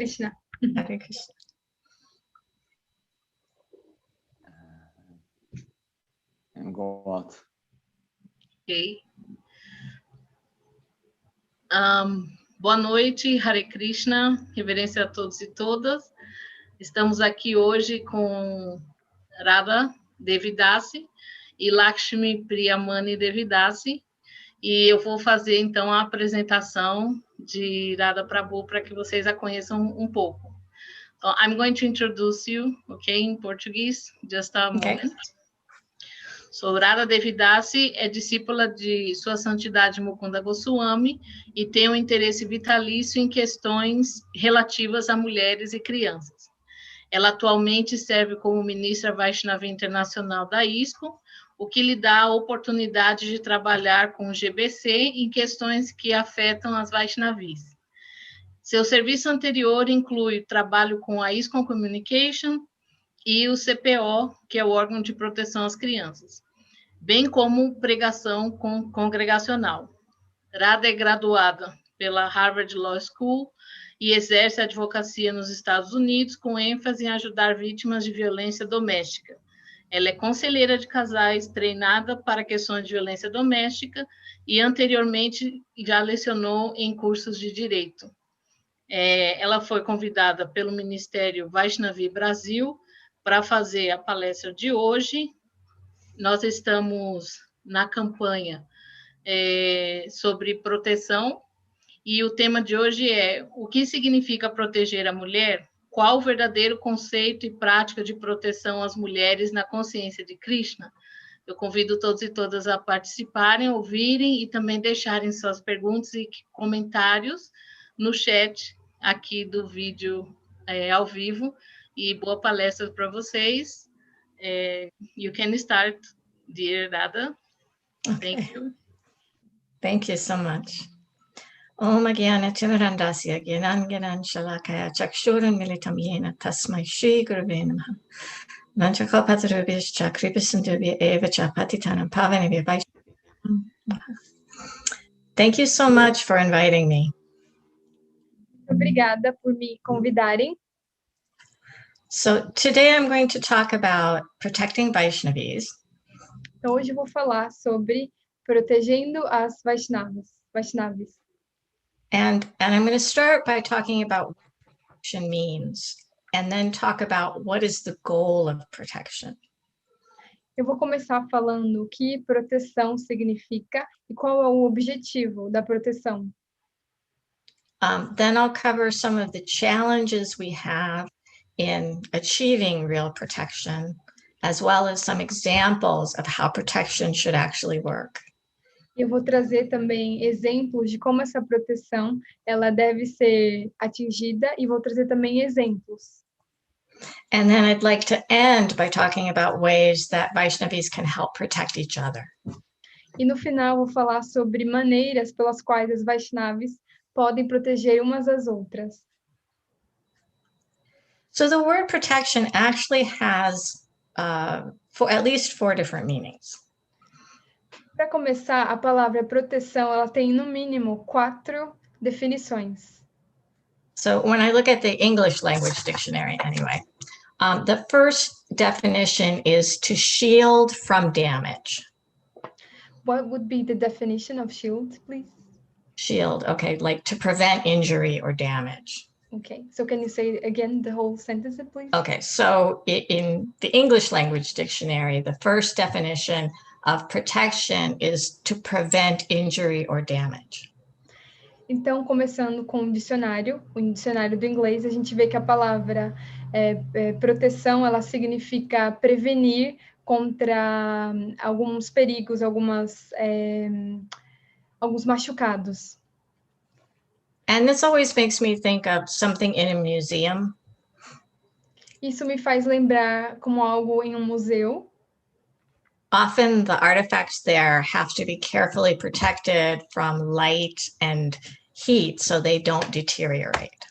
Krishna. Hare Krishna. And go out. Ok. Boa noite, Hare Krishna, reverência a todos e todas. Estamos aqui hoje com Radha Devi Dasi e Lakshmi Priyamani Devi Dasi, e eu vou fazer então a apresentação de Radha Prabhu para que vocês a conheçam um pouco. So, I'm going to introduce you, okay, in Portuguese, just a moment. So, Radha Devi Dasi é discípula de Sua Santidade Mukunda Goswami e tem um interesse vitalício em questões relativas a mulheres e crianças. Ela atualmente serve como Ministra Vaisnavi Internacional da ISKCON, o que lhe dá a oportunidade de trabalhar com o GBC em questões que afetam as Vaishnavis. Seu serviço anterior inclui trabalho com a ISKCON Communications e o CPO, que é o Órgão de Proteção às Crianças, bem como pregação congregacional. Radha é graduada pela Harvard Law School e exerce a advocacia nos Estados Unidos, com ênfase em ajudar vítimas de violência doméstica. Ela é conselheira de casais, treinada para questões de violência doméstica e anteriormente já lecionou em cursos de direito. Ela foi convidada pelo Ministério Vaishnavi Brasil para fazer a palestra de hoje. Nós estamos na campanha sobre proteção, e o tema de hoje é: o que significa proteger a mulher? Qual o verdadeiro conceito e prática de proteção às mulheres na consciência de Krishna? Eu convido todos e todas a participarem, ouvirem e também deixarem suas perguntas e comentários no chat aqui do vídeo ao vivo. E boa palestra para vocês. You can start, dear Radha. Thank you. Thank you so much. Om Agyana Timirandasya Gyanan Gyanan Shalakaya Chakshuran Militam Yena Tasmai Shri Gurave Namaha Nanchakalpatarubhishcha Kripasindubhya Evacha Patitanam Pavanabhya Vaishnavi. Thank you so much for inviting me. Obrigada por me convidarem. So today I'm going to talk about protecting Vaishnavis. Então, hoje eu vou falar sobre protegendo as Vaishnavis. And I'm going to start by talking about what protection means, and then talk about what is the goal of protection. Eu vou começar falando o que proteção significa e qual é o objetivo da proteção. Then I'll cover some of the challenges we have in achieving real protection, as well as some examples of how protection should actually work. Eu vou trazer também exemplos de como essa proteção ela deve ser atingida e vou trazer também exemplos. And then I'd like to end by talking about ways that Vaishnavis can help protect each other. E no final vou falar sobre maneiras pelas quais as Vaishnavis podem proteger umas às outras. So the word protection actually has at least 4 different meanings. Para começar, a palavra proteção ela tem no mínimo 4 definições. So when I look at the English language dictionary anyway, the first definition is to shield from damage. What would be the definition of shield, please? Shield, okay, like to prevent injury or damage. Okay, so can you say again the whole sentence, please? Okay, so in the English language dictionary, the first definition of protection is to prevent injury or damage. Então, começando com o dicionário do inglês, a gente vê que a palavra proteção, ela significa prevenir contra alguns perigos, alguns machucados. And this always makes me think of something in a museum. Isso me faz lembrar como algo em um museu. Often the artifacts there have to be carefully protected from light and heat so they don't deteriorate.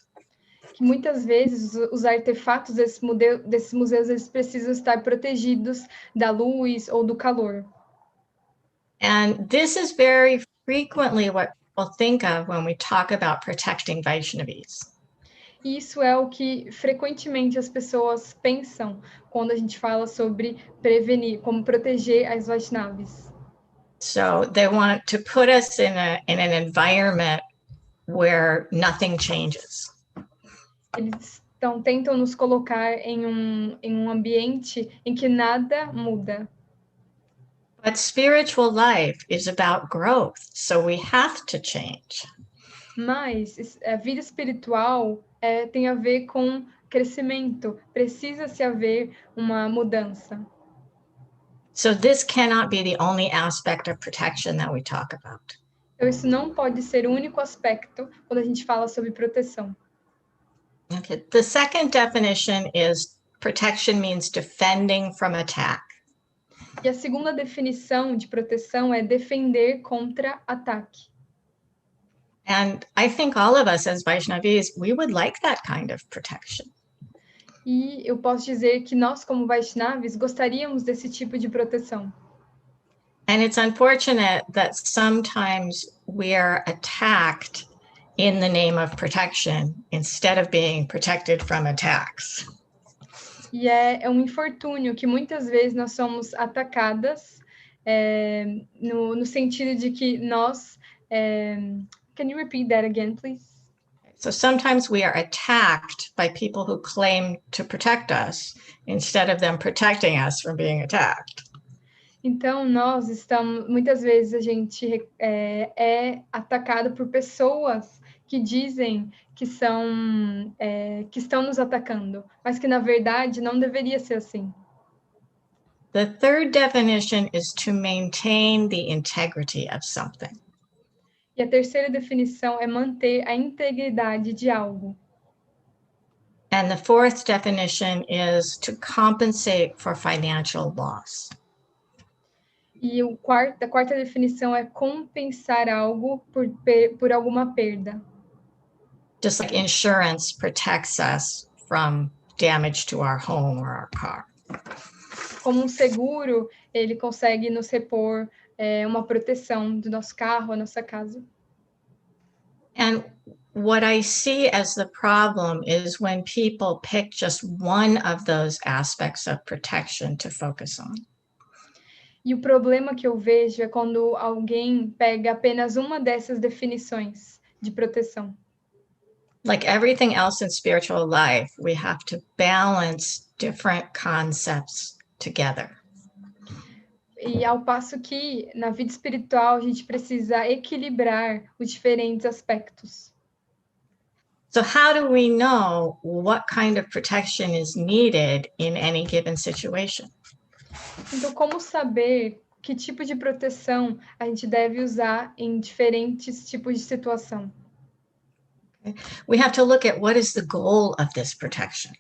Que muitas vezes os artefatos desses museus eles precisam estar protegidos da luz ou do calor. And this is very frequently what people think of when we talk about protecting Vaishnavis. E isso é o que frequentemente as pessoas pensam quando a gente fala sobre prevenir, como proteger as Vaishnavis. So they want to put us in an environment where nothing changes. Eles tentam nos colocar em um ambiente em que nada muda. But spiritual life is about growth, so we have to change. Mas a vida espiritual tem a ver com crescimento, precisa-se haver uma mudança. So this cannot be the only aspect of protection that we talk about. Então, isso não pode ser o único aspecto quando a gente fala sobre proteção. Okay. The second definition is protection means defending from attack. E a segunda definição de proteção é defender contra ataque. And I think all of us as Vaishnavis, we would like that kind of protection. E eu posso dizer que nós, como Vaishnavis, gostaríamos desse tipo de proteção. And it's unfortunate that sometimes we are attacked in the name of protection instead of being protected from attacks. E é um infortúnio que muitas vezes nós somos atacadas no sentido de que nós... can you repeat that again, please? So sometimes we are attacked by people who claim to protect us instead of them protecting us from being attacked. Então, muitas vezes a gente é atacado por pessoas que dizem que estão nos atacando, mas que na verdade não deveria ser assim. The third definition is to maintain the integrity of something. E a terceira definição é manter a integridade de algo. And the fourth definition is to compensate for financial loss. E a quarta definição é compensar algo por alguma perda. Just like insurance protects us from damage to our home or our car. Como seguro, ele consegue nos repor uma proteção do nosso carro, a nossa casa. And what I see as the problem is when people pick just one of those aspects of protection to focus on. E o problema que eu vejo é quando alguém pega apenas uma dessas definições de proteção. Like everything else in spiritual life, we have to balance different concepts together. E ao passo que na vida espiritual a gente precisa equilibrar os diferentes aspectos. So how do we know what kind of protection is needed in any given situation? Então, como saber que tipo de proteção a gente deve usar em diferentes tipos de situação? We have to look at what is the goal of this protection.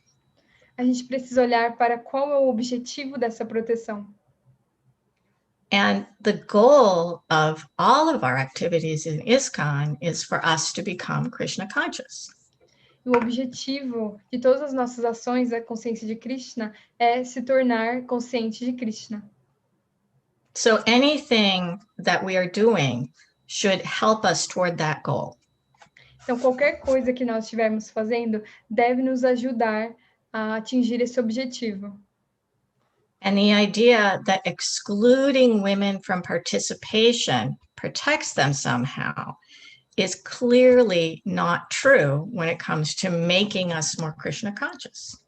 A gente precisa olhar para qual é o objetivo dessa proteção. And the goal of all of our activities in ISKCON is for us to become Krishna conscious. O objetivo de todas as nossas ações da consciência de Krishna é se tornar consciente de Krishna. So anything that we are doing should help us toward that goal. Então, qualquer coisa que nós estivermos fazendo deve nos ajudar a atingir esse objetivo. And the idea that excluding women from participation protects them somehow is clearly not true when it comes to making us more Krishna conscious.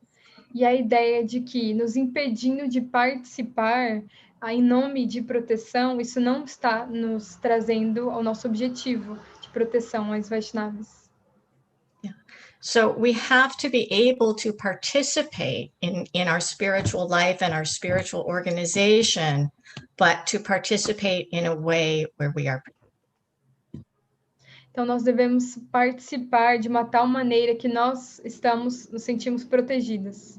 E a ideia de que nos impedindo de participar em nome de proteção, isso não está nos trazendo ao nosso objetivo de proteção às Vaishnavis. So we have to be able to participate in our spiritual life and our spiritual organization, but to participate in a way where we are. Então, nós devemos participar de uma tal maneira que nós nos sentimos protegidas.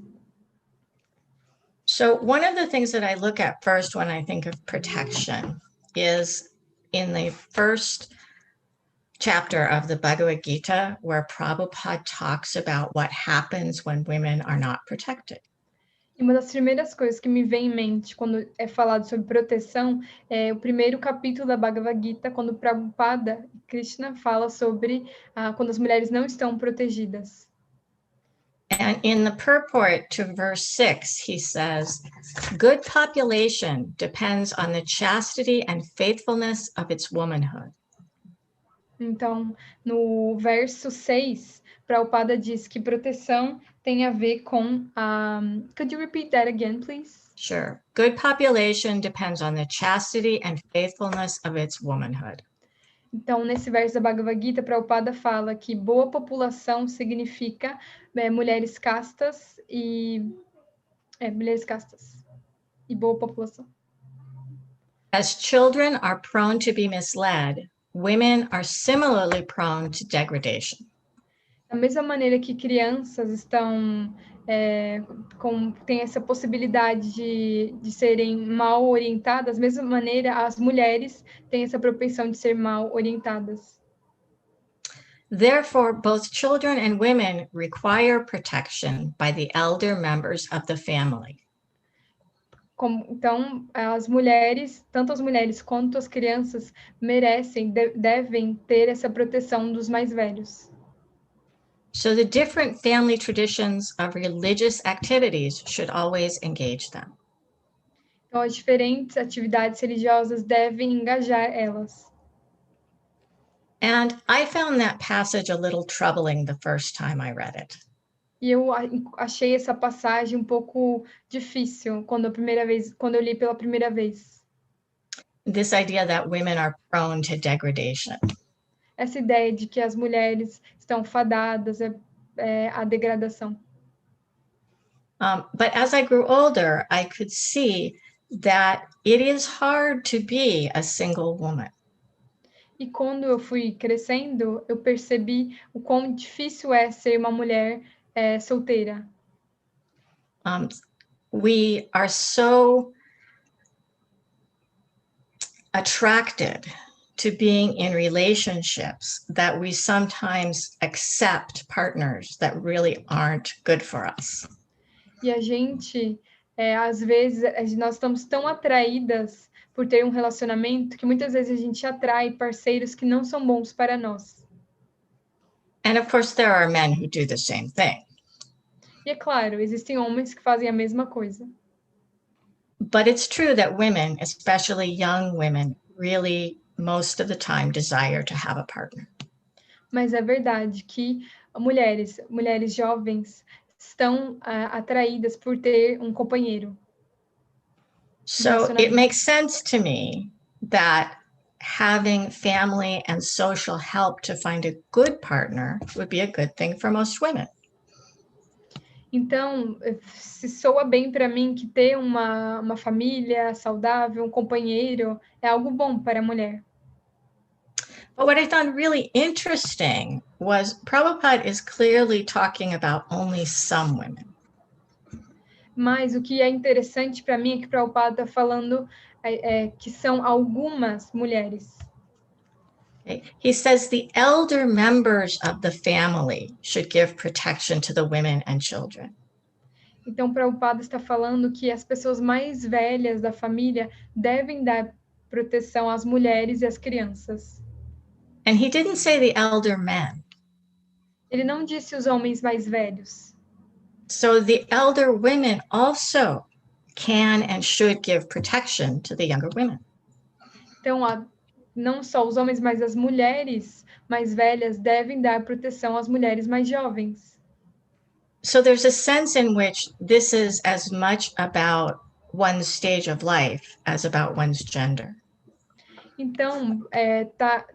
So one of the things that I look at first when I think of protection is in the first chapter of the Bhagavad Gita, where Prabhupada talks about what happens when women are not protected. E uma das primeiras coisas que me vem em mente quando é falado sobre proteção é o primeiro capítulo da Bhagavad Gita, quando Prabhupada, Krishna, fala sobre quando as mulheres não estão protegidas. And in the purport to verse 6, he says, good population depends on the chastity and faithfulness of its womanhood. Então, no verso 6, Prabhupada diz que proteção tem a ver com a... Could you repeat that again, please? Sure. Good population depends on the chastity and faithfulness of its womanhood. Então, nesse verso da Bhagavad Gita, Prabhupada fala que boa população significa mulheres castas e... mulheres castas e boa população. As children are prone to be misled, women are similarly prone to degradation. Da mesma maneira que crianças estão... tem essa possibilidade de serem mal orientadas, da mesma maneira as mulheres têm essa propensão de ser mal orientadas. Therefore, both children and women require protection by the elder members of the family. Então, as mulheres, tanto as mulheres quanto as crianças, devem ter essa proteção dos mais velhos. So the different family traditions of religious activities should always engage them. Então, as diferentes atividades religiosas devem engajar elas. And I found that passage a little troubling the first time I read it. E eu achei essa passagem um pouco difícil quando eu li pela primeira vez. This idea that women are prone to degradation. Essa ideia de que as mulheres estão fadadas à degradação. But as I grew older, I could see that it is hard to be a single woman. E quando eu fui crescendo, eu percebi o quão difícil é ser uma mulher solteira. We are so attracted to being in relationships that we sometimes accept partners that really aren't good for us. E a gente, às vezes, nós estamos tão atraídas por ter um relacionamento que muitas vezes a gente atrai parceiros que não são bons para nós. And of course, there are men who do the same thing. E é claro, existem homens que fazem a mesma coisa. But it's true that women, especially young women, really most of the time desire to have a partner. Mas é verdade que mulheres jovens estão atraídas por ter um companheiro. So it makes sense to me that having family and social help to find a good partner would be a good thing for most women. Então, se soa bem para mim que ter uma família saudável, um companheiro, é algo bom para a mulher. But what I found really interesting was Prabhupada is clearly talking about only some women. Mas o que é interessante para mim é que Prabhupada está falando que são algumas mulheres. He says the elder members of the family should give protection to the women and children. Então, Prabhupada está falando que as pessoas mais velhas da família devem dar proteção às mulheres e às crianças. And he didn't say the elder men. Ele não disse os homens mais velhos. So the elder women also can and should give protection to the younger women. Então, não só os homens, mas as mulheres mais velhas devem dar proteção às mulheres mais jovens. So there's a sense in which this is as much about one's stage of life as about one's gender. Então,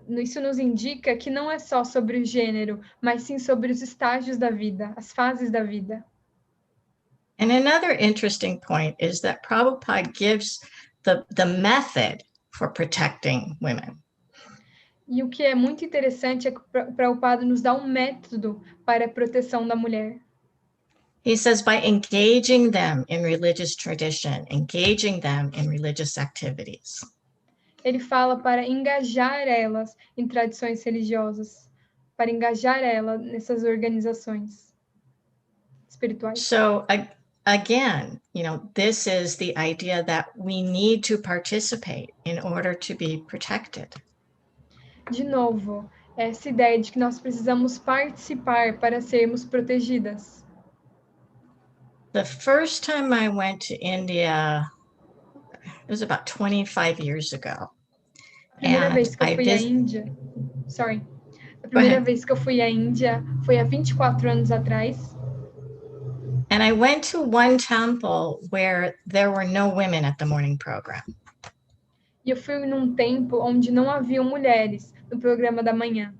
isso nos indica que não é só sobre o gênero, mas sim sobre os estágios da vida, as fases da vida. And another interesting point is that Prabhupada gives the method for protecting women. E o que é muito interessante é que o Prabhupada nos dá um método para a proteção da mulher. He says by engaging them in religious tradition, engaging them in religious activities. Ele fala para engajar elas em tradições religiosas, para engajar ela nessas organizações espirituais. So again, this is the idea that we need to participate in order to be protected. De novo, essa ideia de que nós precisamos participar para sermos protegidas. The first time I went to India, it was about 25 years ago. A primeira vez que eu fui à Índia, a primeira vez que eu fui à Índia foi há 24 anos atrás. And I went to one temple where there were no women at the morning program. E eu fui num templo onde não haviam mulheres no programa da manhã.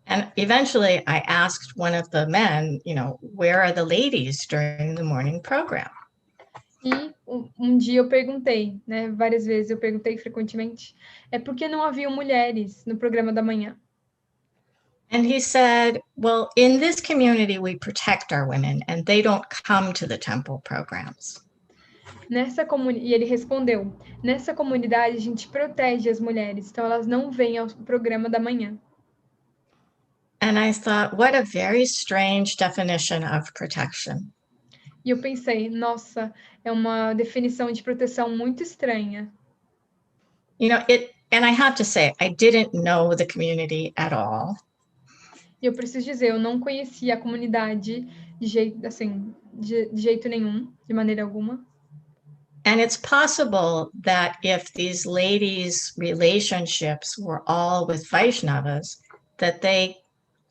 And eventually I asked one of the men, where are the ladies during the morning program? E um dia eu perguntei, né, várias vezes eu perguntei frequentemente, por que não haviam mulheres no programa da manhã? And he said, well, in this community, we protect our women and they don't come to the temple programs. E ele respondeu, nessa comunidade a gente protege as mulheres, então elas não vêm ao programa da manhã. And I thought, what a very strange definition of protection. E eu pensei, nossa, é uma definição de proteção muito estranha. And I have to say, I didn't know the community at all. E eu preciso dizer, eu não conhecia a comunidade de jeito nenhum, de maneira alguma. And it's possible that if these ladies' relationships were all with Vaishnavas, that they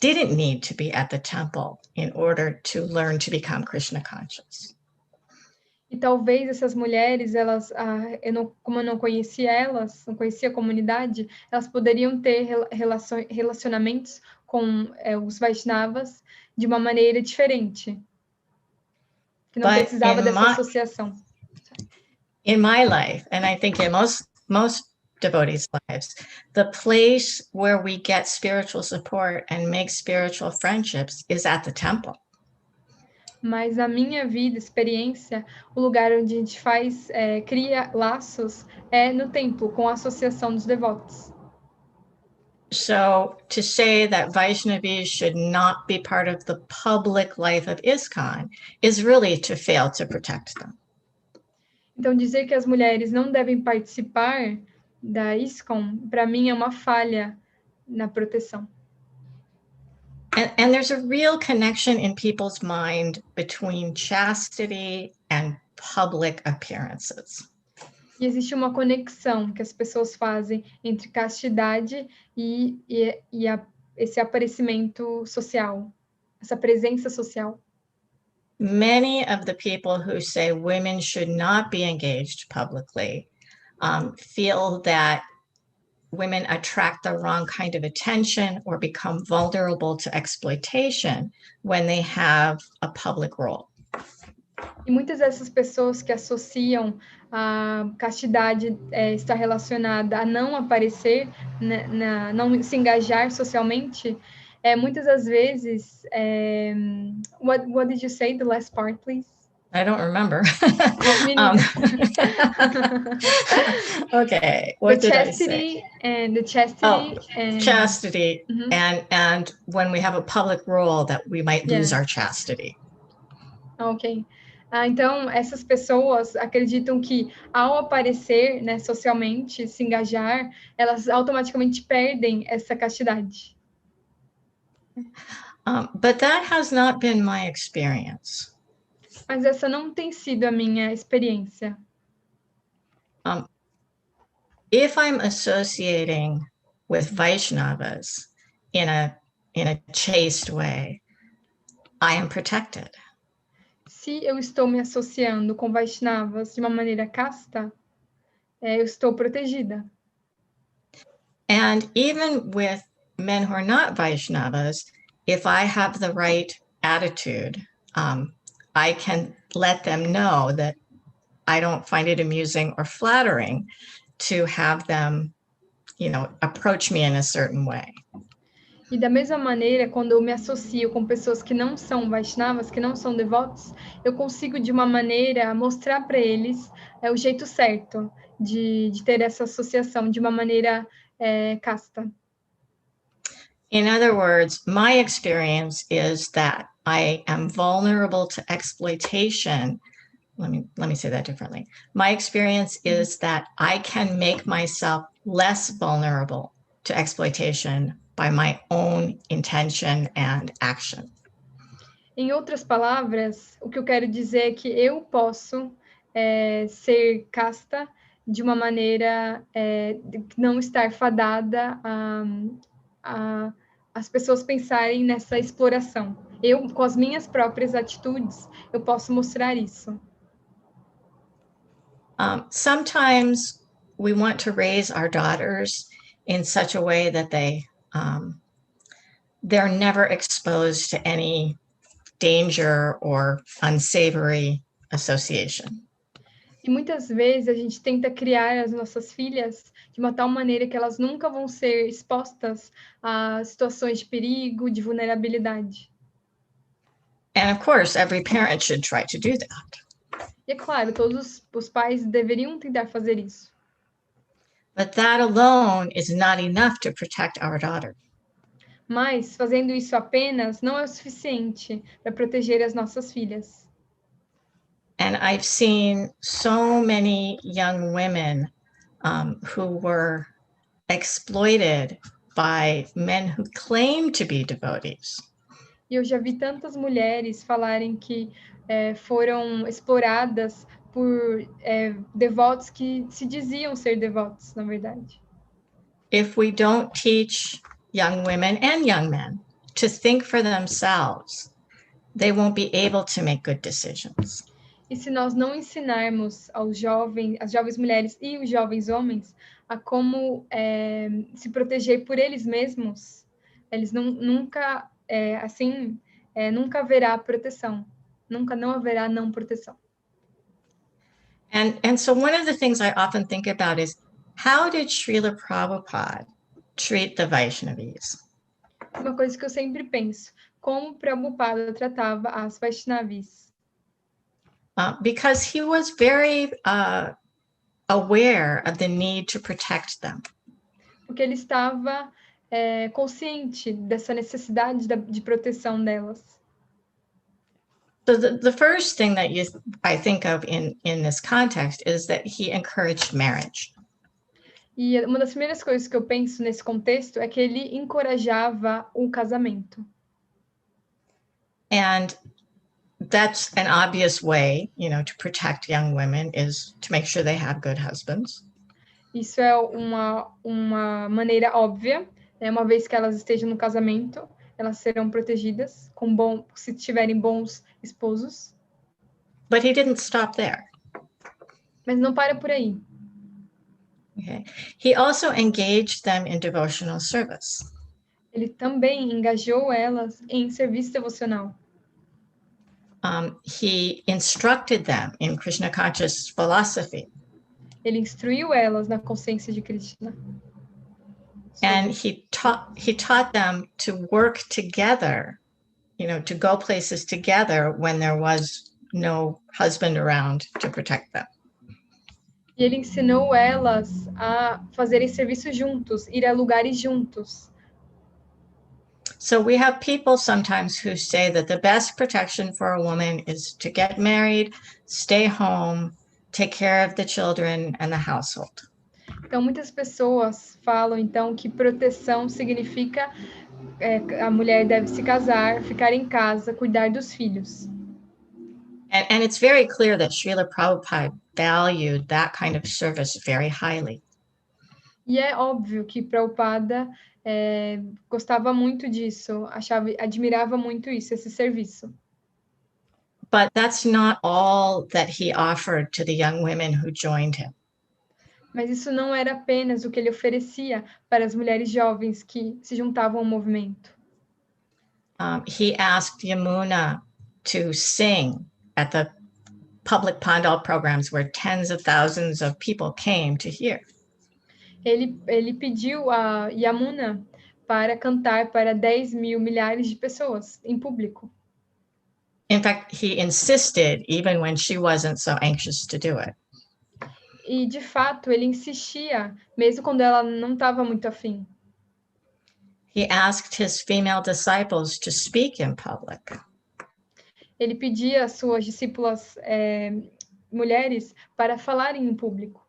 didn't need to be at the temple in order to learn to become Krishna conscious. E talvez essas mulheres, como eu não conhecia elas, não conhecia a comunidade, elas poderiam ter relacionamentos com os Vaishnavas de uma maneira diferente, que não precisava dessa associação. In my life, and I think in most devotees' lives, the place where we get spiritual support and make spiritual friendships is at the temple. Mas na minha vida, experiência, o lugar onde a gente cria laços é no templo, com a associação dos devotos. So to say that Vaishnavis should not be part of the public life of ISKCON is really to fail to protect them. Então, dizer que as mulheres não devem participar da ISKCON, para mim, é uma falha na proteção. And there's a real connection in people's mind between chastity and public appearances. E existe uma conexão que as pessoas fazem entre castidade e esse aparecimento social, essa presença social. Many of the people who say women should not be engaged publicly feel that women attract the wrong kind of attention or become vulnerable to exploitation when they have a public role. E muitas dessas pessoas que associam a castidade está relacionada a não aparecer, não se engajar socialmente, muitas das vezes, what did you say, the last part, please? I don't remember. Okay, what did I say? The chastity and chastity, and when we have a public role that we might lose our chastity. Ok. Então, essas pessoas acreditam que, ao aparecer, né, socialmente, se engajar, elas automaticamente perdem essa castidade. But that has not been my experience. Mas essa não tem sido a minha experiência. If I'm associating with Vaishnavas in a chaste way, I am protected. Se eu estou me associando com Vaishnavas de uma maneira casta, eu estou protegida. And even with men who are not Vaishnavas, if I have the right attitude, I can let them know that I don't find it amusing or flattering to have them, approach me in a certain way. E da mesma maneira, quando eu me associo com pessoas que não são Vaishnavas, que não são devotos, eu consigo, de uma maneira, mostrar para eles o jeito certo de ter essa associação, de uma maneira casta. In other words, my experience is that I am vulnerable to exploitation. Let me say that differently. My experience is that I can make myself less vulnerable to exploitation by my own intention and action. Em outras palavras, o que eu quero dizer é que eu posso ser casta de uma maneira de não estar fadada a as pessoas pensarem nessa exploração. Eu, com as minhas próprias atitudes, eu posso mostrar isso. Sometimes we want to raise our daughters in such a way that they're never exposed to any danger or unsavory association. E muitas vezes a gente tenta criar as nossas filhas de uma tal maneira que elas nunca vão ser expostas a situações de perigo, de vulnerabilidade. And of course, every parent should try to do that. E é claro, todos os pais deveriam tentar fazer isso. But that alone is not enough to protect our daughter. Mas fazendo isso apenas não é o suficiente para proteger as nossas filhas. And I've seen so many young women who were exploited by men who claim to be devotees. E eu já vi tantas mulheres falarem que foram exploradas por devotos que se diziam ser devotos, na verdade. If we don't teach young women and young men to think for themselves, they won't be able to make good decisions. E se nós não ensinarmos às jovens mulheres e os jovens homens a como se proteger por eles mesmos, eles nunca haverá proteção. Nunca não haverá não proteção. And so one of the things I often think about is, how did Srila Prabhupada treat the Vaishnavis? Uma coisa que eu sempre penso, como Prabhupada tratava as Vaishnavis. Because he was very aware of the need to protect them. Porque ele estava consciente dessa necessidade de proteção delas. So the first thing that I think of in this context is that he encouraged marriage. E uma das primeiras coisas que eu penso nesse contexto é que ele encorajava o casamento. And that's an obvious way, to protect young women, is to make sure they have good husbands. Isso é uma maneira óbvia, uma vez que elas estejam no casamento, elas serão protegidas se tiverem bons esposos. But he didn't stop there. Mas não para por aí. Okay. He also engaged them in devotional service. Ele também engajou elas em serviço devocional. He instructed them in Krishna conscious philosophy. Ele instruiu elas na consciência de Krishna. And he taught them to work together, to go places together when there was no husband around to protect them. E ele ensinou elas a fazerem serviço juntos, ir a lugares juntos. So we have people sometimes who say that the best protection for a woman is to get married, stay home, take care of the children and the household. Então, muitas pessoas falam, então, que proteção significa a mulher deve se casar, ficar em casa, cuidar dos filhos. And it's very clear that Srila Prabhupada valued that kind of service very highly. E é óbvio que Prabhupada gostava muito disso, admirava muito isso, esse serviço. But that's not all that he offered to the young women who joined him. Mas isso não era apenas o que ele oferecia para as mulheres jovens que se juntavam ao movimento. He asked Yamuna to sing at the public pandal programs where tens of thousands of people came to hear. Ele pediu a Yamuna para cantar para 10.000 milhares de pessoas em público. In fact, he insisted even when she wasn't so anxious to do it. E, de fato, ele insistia, mesmo quando ela não estava muito afim. He asked his female disciples to speak in public. Ele pedia às suas discípulas mulheres para falarem em público.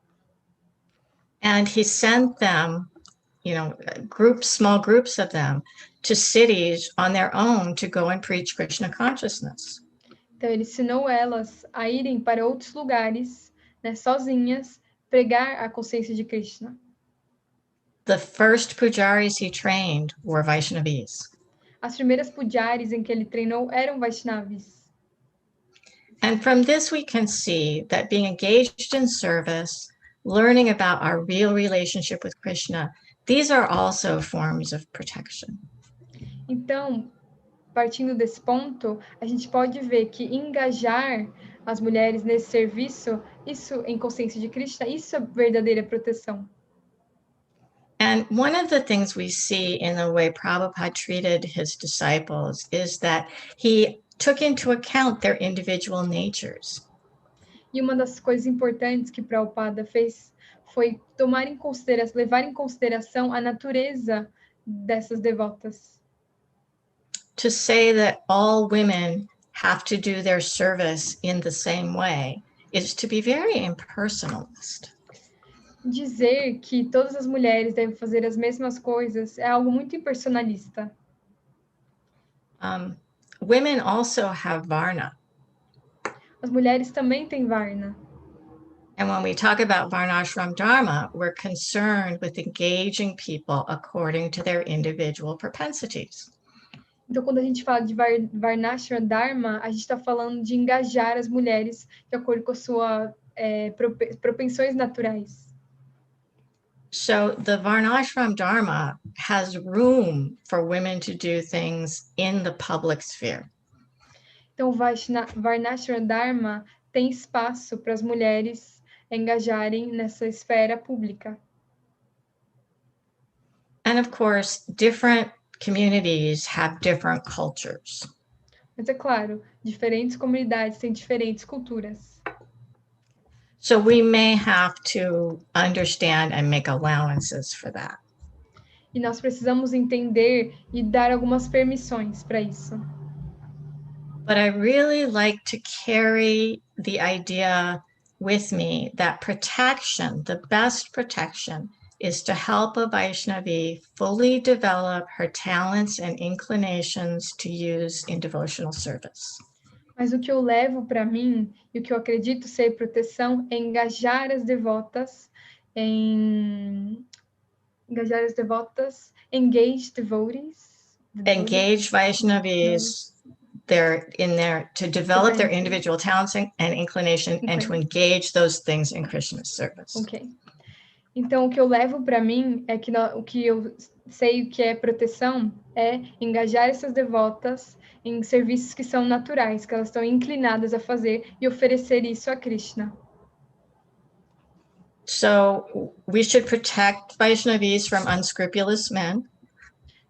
And he sent them small groups of them, to cities on their own to go and preach Krishna consciousness. Então, ele ensinou elas a irem para outros lugares, né, sozinhas, pregar a consciência de Krishna. The first pujaris he trained were Vaishnavis. As primeiras pujaris em que ele treinou eram Vaishnavis. And from this we can see that being engaged in service, learning about our real relationship with Krishna, these are also forms of protection. Então, partindo desse ponto, a gente pode ver que engajar as mulheres nesse serviço, isso em consciência de Krishna, isso é verdadeira proteção. And one of the things we see in the way Prabhupada treated his disciples is that he took into account their individual natures. E uma das coisas importantes que Prabhupada fez foi levar em consideração a natureza dessas devotas. To say that all women have to do their service in the same way is to be very impersonalist. Dizer que todas as mulheres devem fazer as mesmas coisas é algo muito impersonalista. Women also have varna. As mulheres também têm varna. And when we talk about varnashram dharma, we're concerned with engaging people according to their individual propensities. Então, quando a gente fala de Varnashram Dharma, a gente está falando de engajar as mulheres de acordo com as suas propensões naturais. So the Varnashram Dharma has room for women to do things in the public sphere. Então, o Varnashram Dharma tem espaço para as mulheres engajarem nessa esfera pública. And of course, different communities have different cultures. Mas é claro, diferentes comunidades têm diferentes culturas. So we may have to understand and make allowances for that. E nós precisamos entender e dar algumas permissões para isso. But I really like to carry the idea with me that protection, the best protection, is to help a Vaishnavi fully develop her talents and inclinations to use in devotional service. Mas o que eu levo para mim, e o que eu acredito ser proteção, é engajar as devotas, engage devotees. Engage Vaishnavis, to develop their individual talents and inclination, and to engage those things in Krishna's service. Ok. Então, o que eu levo para mim é que o que eu sei que é proteção é engajar essas devotas em serviços que são naturais, que elas estão inclinadas a fazer e oferecer isso a Krishna. So we should protect Vaishnavis from unscrupulous men.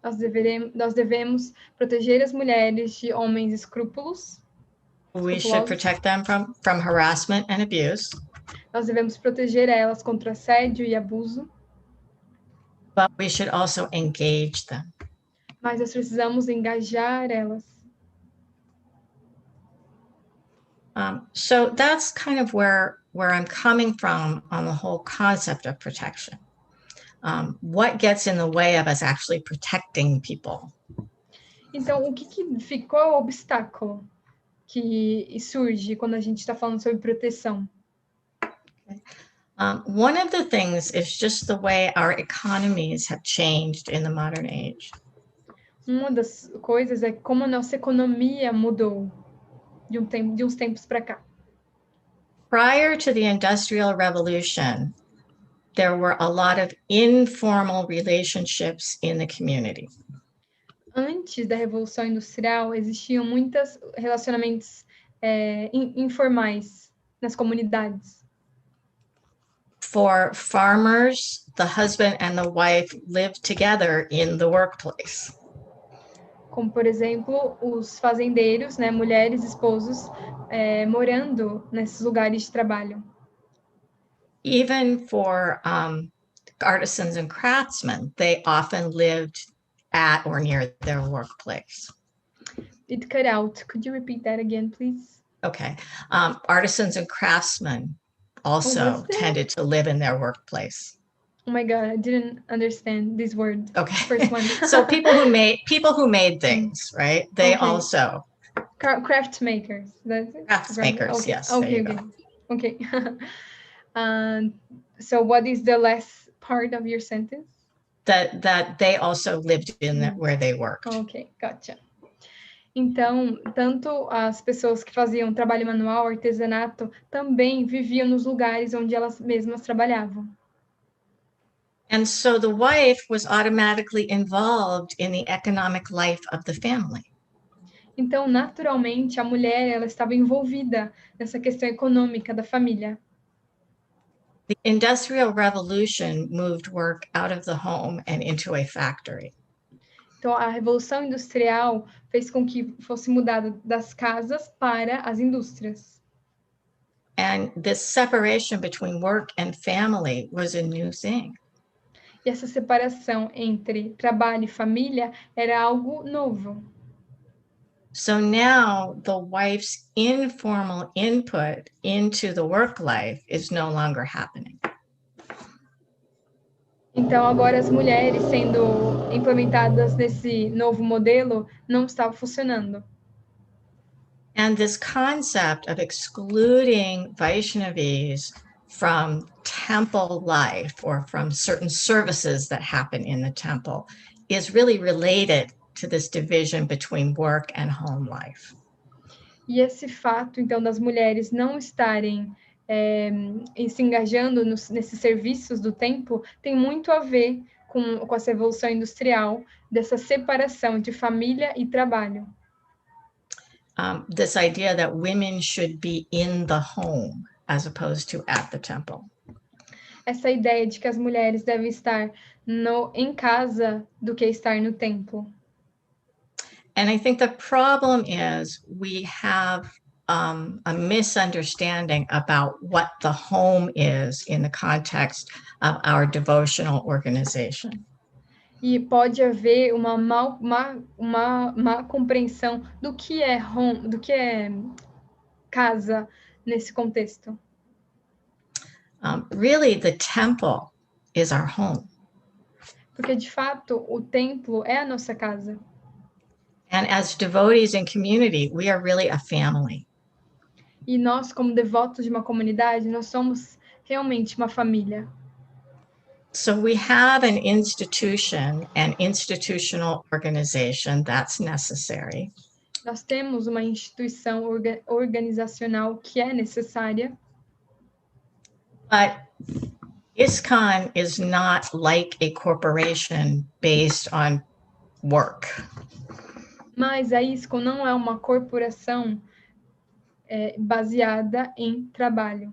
Nós devemos proteger as mulheres de homens escrúpulos. We should protect them from harassment and abuse. Nós devemos proteger elas contra assédio e abuso. But we should also engage them. Mas nós precisamos engajar elas. So that's kind of where I'm coming from on the whole concept of protection. What gets in the way of us actually protecting people? Então, o que ficou o obstáculo que surge quando a gente está falando sobre proteção? One of the things is just the way our economies have changed in the modern age. Uma das coisas é como a nossa economia mudou de uns tempos para cá. Prior to the Industrial Revolution, there were a lot of informal relationships in the community. Antes da Revolução Industrial, existiam muitos relacionamentos informais nas comunidades. For farmers, the husband and the wife lived together in the workplace. Como, por exemplo, os fazendeiros, né, mulheres, esposos, morando nesses lugares de trabalho. Even for artisans and craftsmen, they often lived at or near their workplace. It cut out. Could you repeat that again, please? Okay. Artisans and craftsmen also tended to live in their workplace. Oh my God, I didn't understand this word. Okay. First one. So people who made things, right? They Okay. also Craft makers. That's it? crafts makers. Okay. Yes. There Okay. you Okay. go. Okay. So what is the last part of your sentence? That they also lived in where they worked. Ok, gotcha. Então, tanto as pessoas que faziam trabalho manual, artesanato, também viviam nos lugares onde elas mesmas trabalhavam. And so the wife was automatically involved in the economic life of the family. Então, naturalmente, a mulher ela estava envolvida nessa questão econômica da família. The Industrial Revolution moved work out of the home and into a factory. Então, a Revolução Industrial fez com que fosse mudado das casas para as indústrias. And this separation between work and family was a new thing. E essa separação entre trabalho e família era algo novo. So now the wife's informal input into the work life is no longer happening. Então, agora as mulheres sendo implementadas nesse novo modelo não estava funcionando. And this concept of excluding Vaishnavis from temple life or from certain services that happen in the temple is really related to this division between work and home life. E esse fato, então, das mulheres não estarem se engajando nesses serviços do templo tem muito a ver com essa evolução industrial, dessa separação de família e trabalho. This idea that women should be in the home as opposed to at the temple. Essa ideia de que as mulheres devem estar em casa do que estar no templo. And I think the problem is we have a misunderstanding about what the home is in the context of our devotional organization. E pode haver uma má compreensão do que é home, do que é casa nesse contexto. Really, the temple is our home. Porque, de fato, o templo é a nossa casa. And as devotees in community, we are really a family. E nós, como devotos de uma comunidade, nós somos realmente uma família. So we have an institution and institutional organization that's necessary. Nós temos uma instituição organizacional que é necessária. But ISKCON is not like a corporation based on work. Mas a ISKCON não é uma corporação baseada em trabalho.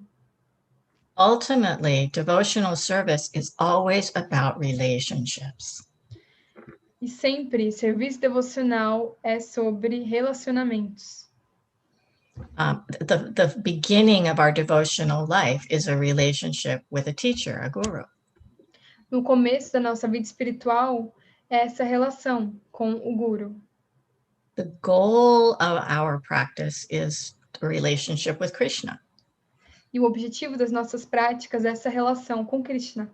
Ultimately, devotional service is always about relationships. E sempre, serviço devocional é sobre relacionamentos. The beginning of our devotional life is a relationship with a teacher, a guru. No começo da nossa vida espiritual, é essa relação com o guru. The goal of our practice is a relationship with Krishna. E o objetivo das nossas práticas é essa relação com Krishna.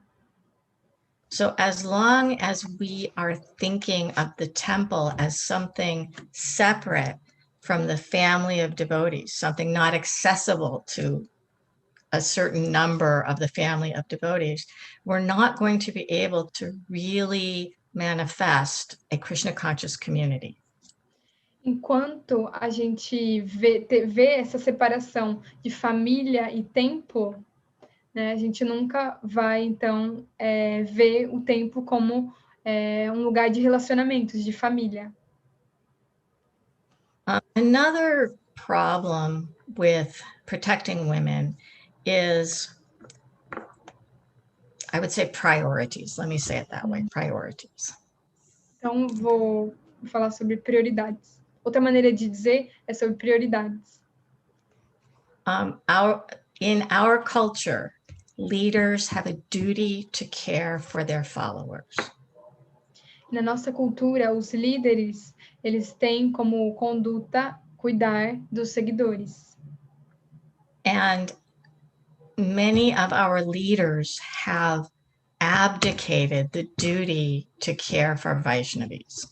So as long as we are thinking of the temple as something separate from the family of devotees, something not accessible to a certain number of the family of devotees, we're not going to be able to really manifest a Krishna conscious community. Enquanto a gente vê essa separação de família e templo, né, a gente nunca vai, então, ver o templo como um lugar de relacionamentos, de família. Another problem with protecting women is, I would say, priorities. Let me say it that way, priorities. Então, vou falar sobre prioridades. Outra maneira de dizer é sobre prioridades. In our culture, leaders have a duty to care for their followers. Na nossa cultura, os líderes, eles têm como conduta cuidar dos seguidores. And many of our leaders have abdicated the duty to care for Vaishnavis.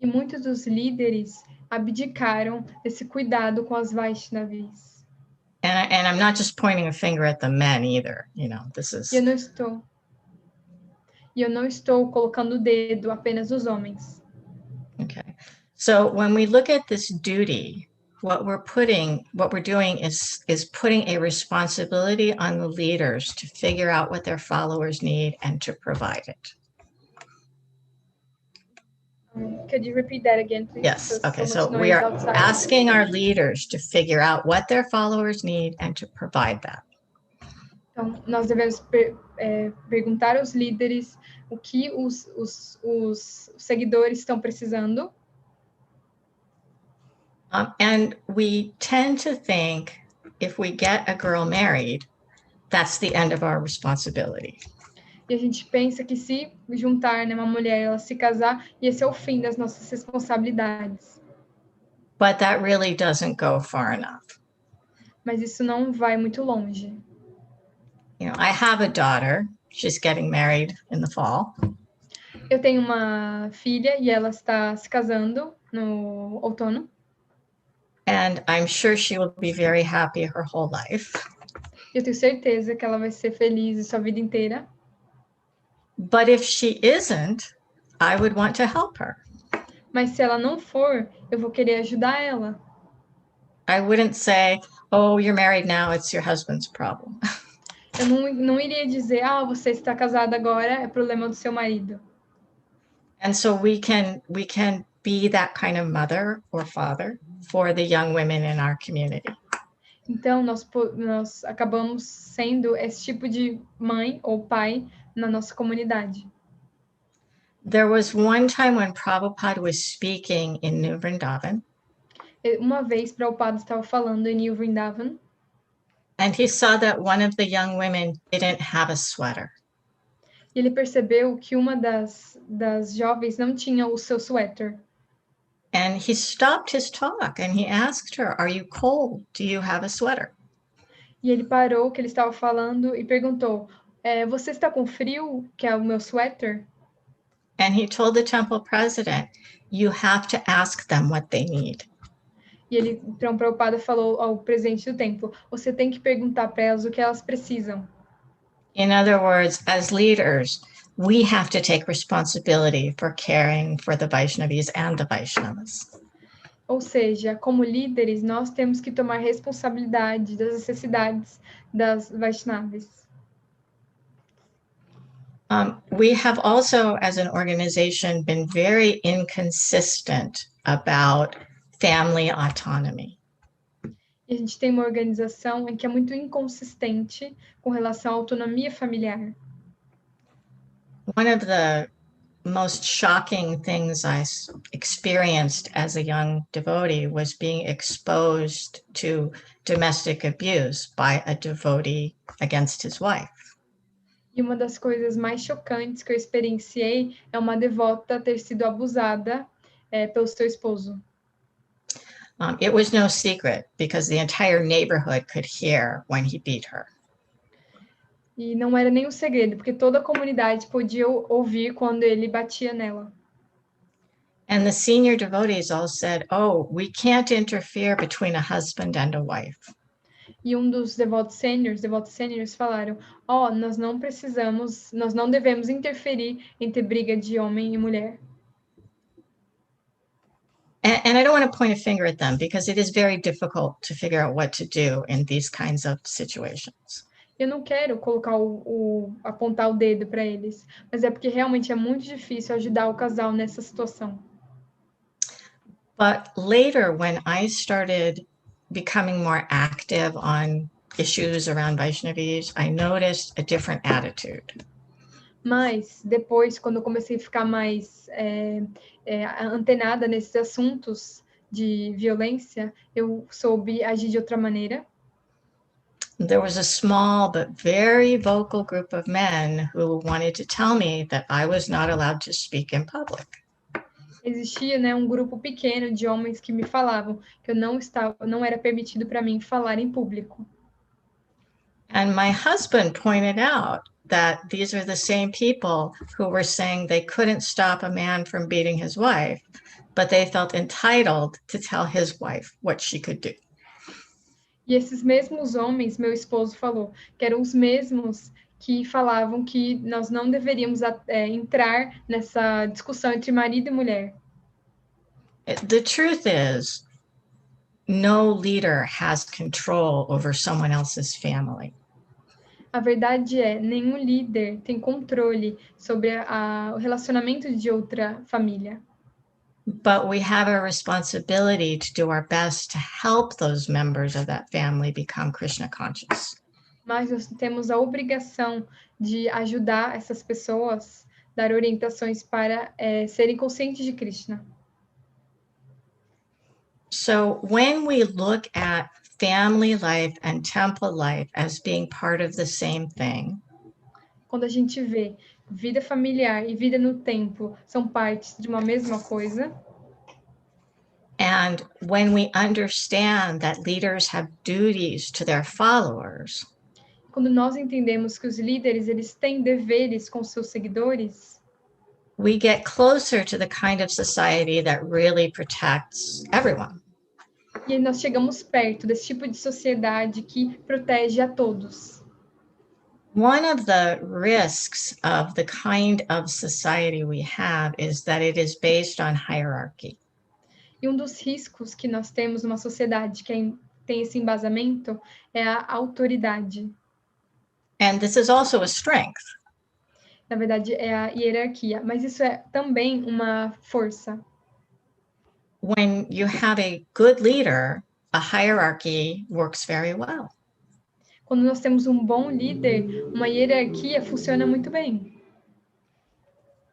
E muitos dos líderes abdicaram esse cuidado com as Vaishnavis. And I'm not just pointing a finger at the men either, you know, this is... E eu não estou colocando o dedo apenas nos homens. Okay. So when we look at this duty, what we're doing is putting a responsibility on the leaders to figure out what their followers need and to provide it. Could you repeat that again, please? Yes. Okay. So we are asking our leaders to figure out what their followers need and to provide that. Então, nós devemos perguntar aos líderes o que os seguidores estão precisando. And we tend to think if we get a girl married, that's the end of our responsibility. E a gente pensa que se juntar, né, uma mulher, ela se casar, e esse é o fim das nossas responsabilidades. But that really doesn't go far enough. Mas isso não vai muito longe. You know, I have a daughter. She's getting married in the fall. Eu tenho uma filha e ela está se casando no outono. And I'm sure she will be very happy her whole life. Eu tenho certeza que ela vai ser feliz a sua vida inteira. But if she isn't, I would want to help her. Mas se ela não for, eu vou querer ajudar ela. I wouldn't say, oh, you're married now, it's your husband's problem. Eu não iria dizer, você está casada agora, é problema do seu marido. And so we can be that kind of mother or father for the young women in our community. Então, nós acabamos sendo esse tipo de mãe ou pai na nossa comunidade. There was one time when Prabhupada was speaking in New Vrindavan. Uma vez, Prabhupada estava falando em New Vrindavan. And he saw that one of the young women didn't have a sweater. E ele percebeu que uma das jovens não tinha o seu suéter. And he stopped his talk and he asked her, are you cold? Do you have a sweater? E ele parou o que ele estava falando e perguntou, você está com frio? Que é o meu suéter? And he told the temple president, you have to ask them what they need. E então, Prabhupada falou ao presidente do templo, você tem que perguntar para elas o que elas precisam. In other words, as leaders, we have to take responsibility for caring for the Vaishnavis and the Vaishnavas. Ou seja, como líderes, nós temos que tomar responsabilidade das necessidades das Vaishnavis. We have also, as an organization, been very inconsistent about family autonomy. E a gente tem uma organização em que é muito inconsistente com relação à autonomia familiar. One of the most shocking things I experienced as a young devotee was being exposed to domestic abuse by a devotee against his wife. E uma das coisas mais chocantes que eu experienciei é uma devota ter sido abusada pelo seu esposo. It was no secret because the entire neighborhood could hear when he beat her. E não era nem um segredo, porque toda a comunidade podia ouvir quando ele batia nela. And the senior devotees all said, oh, we can't interfere between a husband and a wife. E um dos devotos sêniores falaram, nós não devemos interferir entre briga de homem e mulher. And I don't want to point a finger at them because it is very difficult to figure out what to do in these kinds of situations. Eu não quero colocar apontar o dedo para eles, mas é porque realmente é muito difícil ajudar o casal nessa situação. But later, when I started becoming more active on issues around Vaishnavis, I noticed a different attitude. Mas depois, quando eu comecei a ficar mais antenada nesses assuntos de violência, eu soube agir de outra maneira. There was a small but very vocal group of men who wanted to tell me that I was not allowed to speak in public. Existia, um grupo pequeno de homens que me falavam que eu não era permitido para mim falar em público. And my husband pointed out that these are the same people who were saying they couldn't stop a man from beating his wife, but they felt entitled to tell his wife what she could do. E esses mesmos homens, meu esposo falou, que eram os mesmos que falavam que nós não deveríamos entrar nessa discussão entre marido e mulher. The truth is, no leader has control over someone else's family. A verdade é, nenhum líder tem controle sobre o relacionamento de outra família. But we have a responsibility to do our best to help those members of that family become Krishna conscious. Mas nós temos a obrigação de ajudar essas pessoas, dar orientações para serem conscientes de Krishna. So when we look at family life and temple life as being part of the same thing, quando a gente vê vida familiar e vida no templo são partes de uma mesma coisa, and when we understand that leaders have duties to their followers, quando nós entendemos que os líderes eles têm deveres com seus seguidores, we get closer to the kind of society that really protects everyone. E nós chegamos perto desse tipo de sociedade que protege a todos. One of the risks of the kind of society we have is that it is based on hierarchy. E um dos riscos que nós temos numa sociedade que tem esse embasamento é a autoridade. And this is also a strength. Na verdade, é a hierarquia, mas isso é também uma força. When you have a good leader, a hierarchy works very well. Quando nós temos um bom líder, uma hierarquia funciona muito bem.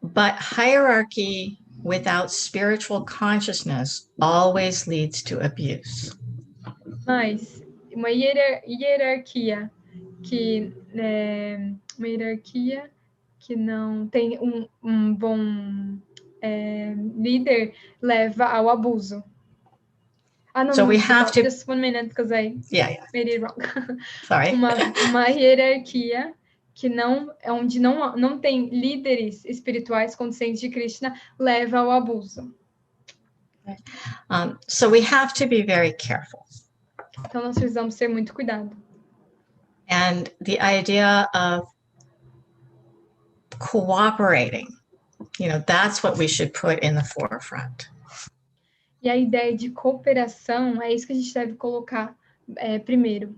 But hierarchy without spiritual consciousness always leads to abuse. Mas uma hierarquia que não tem um bom líder leva ao abuso. No, so we have to just 1 minute because I made it wrong. Sorry. uma hierarquia que onde não tem líderes espirituais conscientes de Krishna leva ao abuso. So we have to be very careful. Então nós precisamos ter muito cuidado. And the idea of cooperating, that's what we should put in the forefront. E a ideia de cooperação é isso que a gente deve colocar primeiro.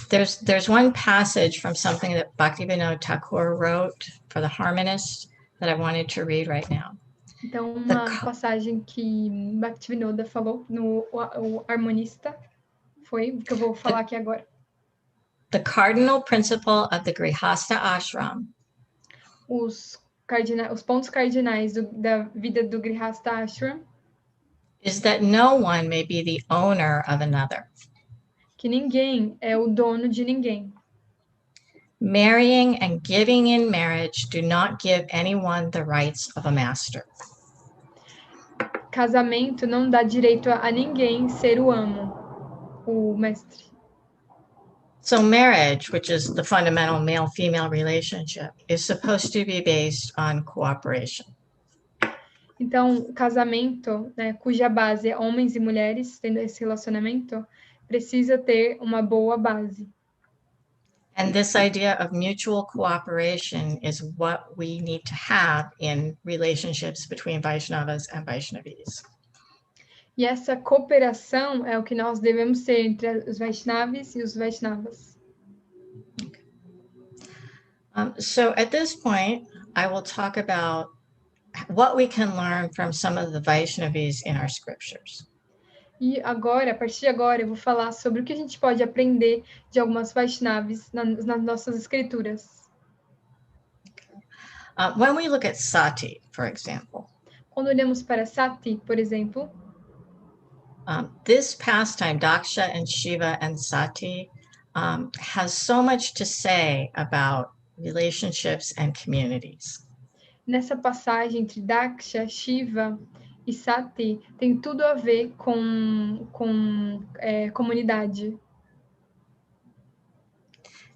There's one passage from something that Bhaktivinoda Thakur wrote for the harmonist that I wanted to read right now. Então, uma passagem que Bhaktivinoda falou no o harmonista foi o que eu vou falar aqui agora. The cardinal principle of the Grihastha ashram. Os pontos cardinais da vida do Grihastha ashram is that no one may be the owner of another. Que ninguém é o dono de ninguém. Marrying and giving in marriage do not give anyone the rights of a master. Casamento não dá direito a ninguém ser o amo, o mestre. So marriage, which is the fundamental male-female relationship, is supposed to be based on cooperation. Então, casamento, cuja base é homens e mulheres, tendo esse relacionamento, precisa ter uma boa base. And this idea of mutual cooperation is what we need to have in relationships between Vaishnavas and Vaishnavis. E essa cooperação é o que nós devemos ter entre os Vaishnavis e os Vaishnavas. Okay. So at this point, I will talk about what we can learn from some of the Vaishnavis in our scriptures. E agora, a partir de agora, eu vou falar sobre o que a gente pode aprender de algumas Vaishnavis nas nossas escrituras. When we look at sati, for example. Quando olhamos para sati, por exemplo. This pastime, Daksha and Shiva and Sati, has so much to say about relationships and communities. Nessa passagem entre Daksha, Shiva e Sati, tem tudo a ver com comunidade.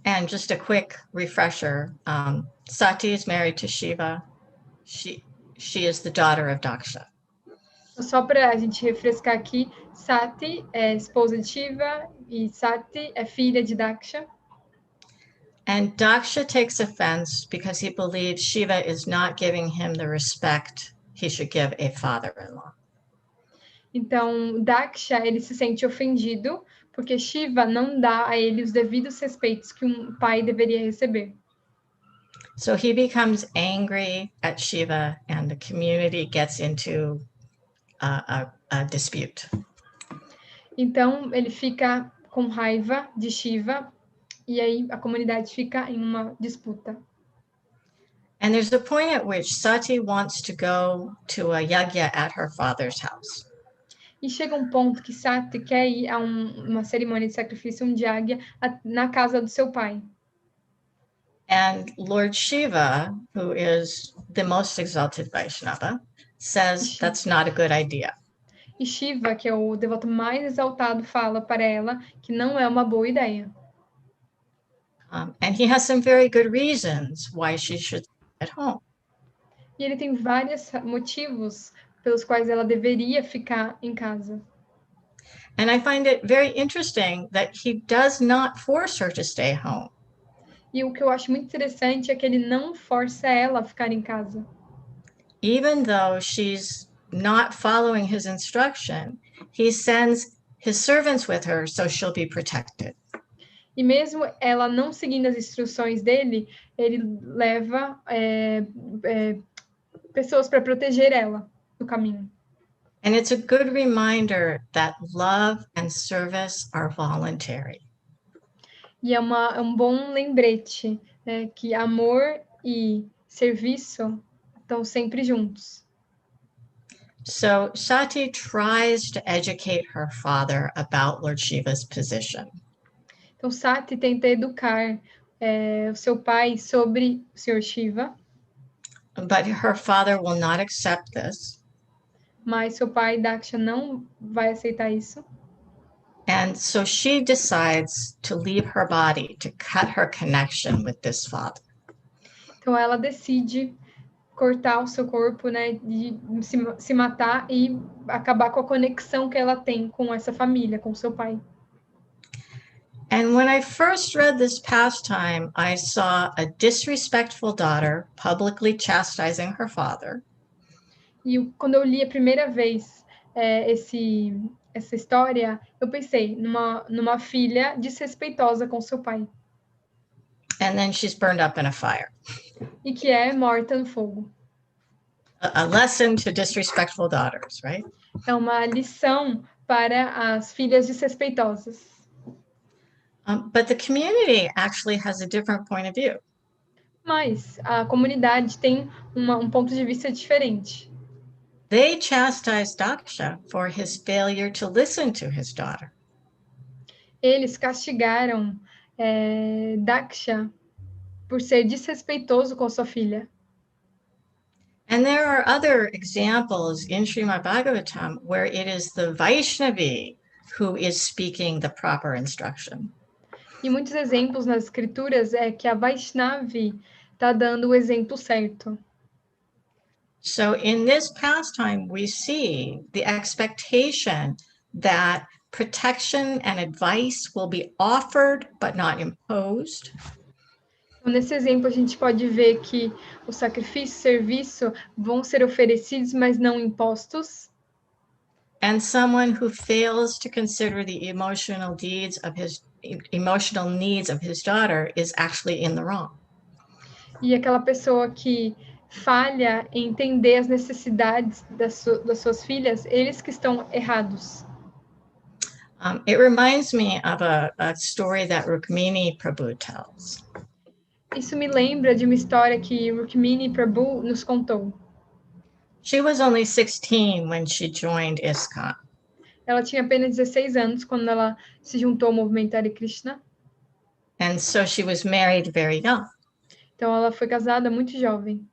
And just a quick refresher, Sati is married to Shiva. She is the daughter of Daksha. Só para a gente refrescar aqui, Sati é esposa de Shiva e Sati é filha de Daksha. And Daksha takes offense because he believes Shiva is not giving him the respect he should give a father-in-law. Então, Daksha, ele se sente ofendido porque Shiva não dá a ele os devidos respeitos que um pai deveria receber. So he becomes angry at Shiva and the community gets into a dispute. Então, ele fica com raiva de Shiva e aí a comunidade fica em uma disputa. And there's a point at which Sati wants to go to a yajna at her father's house. E chega um ponto que Sati quer ir a uma cerimônia de sacrifício, yajna, na casa do seu pai. And Lord Shiva, who is the most exalted Vaishnava, says that's not a good idea. E Shiva, que é o devoto mais exaltado, fala para ela que não é uma boa ideia. And he has some very good reasons why she should stay at home. E ele tem vários motivos pelos quais ela deveria ficar em casa. And I find it very interesting that he does not force her to stay home. E o que eu acho muito interessante é que ele não força ela a ficar em casa. Even though she's not following his instruction, he sends his servants with her so she'll be protected. E mesmo ela não seguindo as instruções dele, ele leva pessoas para proteger ela no caminho. And it's a good reminder that love and service are voluntary. E é um bom lembrete, né, que amor e serviço estão sempre juntos. So Sati tries to educate her father about Lord Shiva's position. Então, Sati tenta educar o seu pai sobre o Sr. Shiva, But her father will not accept this. mas seu pai, Daksha, não vai aceitar isso. And so she decides to leave her body to cut her connection with this father. Então, ela decide cortar o seu corpo, né, de se matar e acabar com a conexão que ela tem com essa família, com seu pai. And when I first read this pastime, I saw a disrespectful daughter publicly chastising her father. E quando eu li a primeira vez essa história, eu pensei numa filha desrespeitosa com seu pai. And then she's burned up in a fire. E que é morta no fogo. A lesson to disrespectful daughters, right? É uma lição para as filhas desrespeitosas. But the community actually has a different point of view. Mas a comunidade tem um ponto de vista diferente. They chastised Daksha for his failure to listen to his daughter. Eles castigaram Daksha por ser desrespeitoso com sua filha. And there are other examples in Srimad Bhagavatam where it is the Vaishnavi who is speaking the proper instruction. E muitos exemplos nas escrituras é que a Vaishnavi está dando o exemplo certo. So in this pastime, we see the expectation that protection and advice will be offered but not imposed. Então, nesse exemplo, a gente pode ver que o sacrifício e o serviço vão ser oferecidos, mas não impostos. And someone who fails to consider the emotional needs of his daughter is actually in the wrong. E aquela pessoa que falha em entender as necessidades das suas filhas, eles que estão errados. It reminds me of a story that Rukmini Prabhu tells. Isso me lembra de uma história que Rukmini Prabhu nos contou. She was only 16 when she joined ISKCON. Ela tinha apenas 16 anos quando ela se juntou ao movimento Hare Krishna. And so she was married very young. Então ela foi casada muito jovem.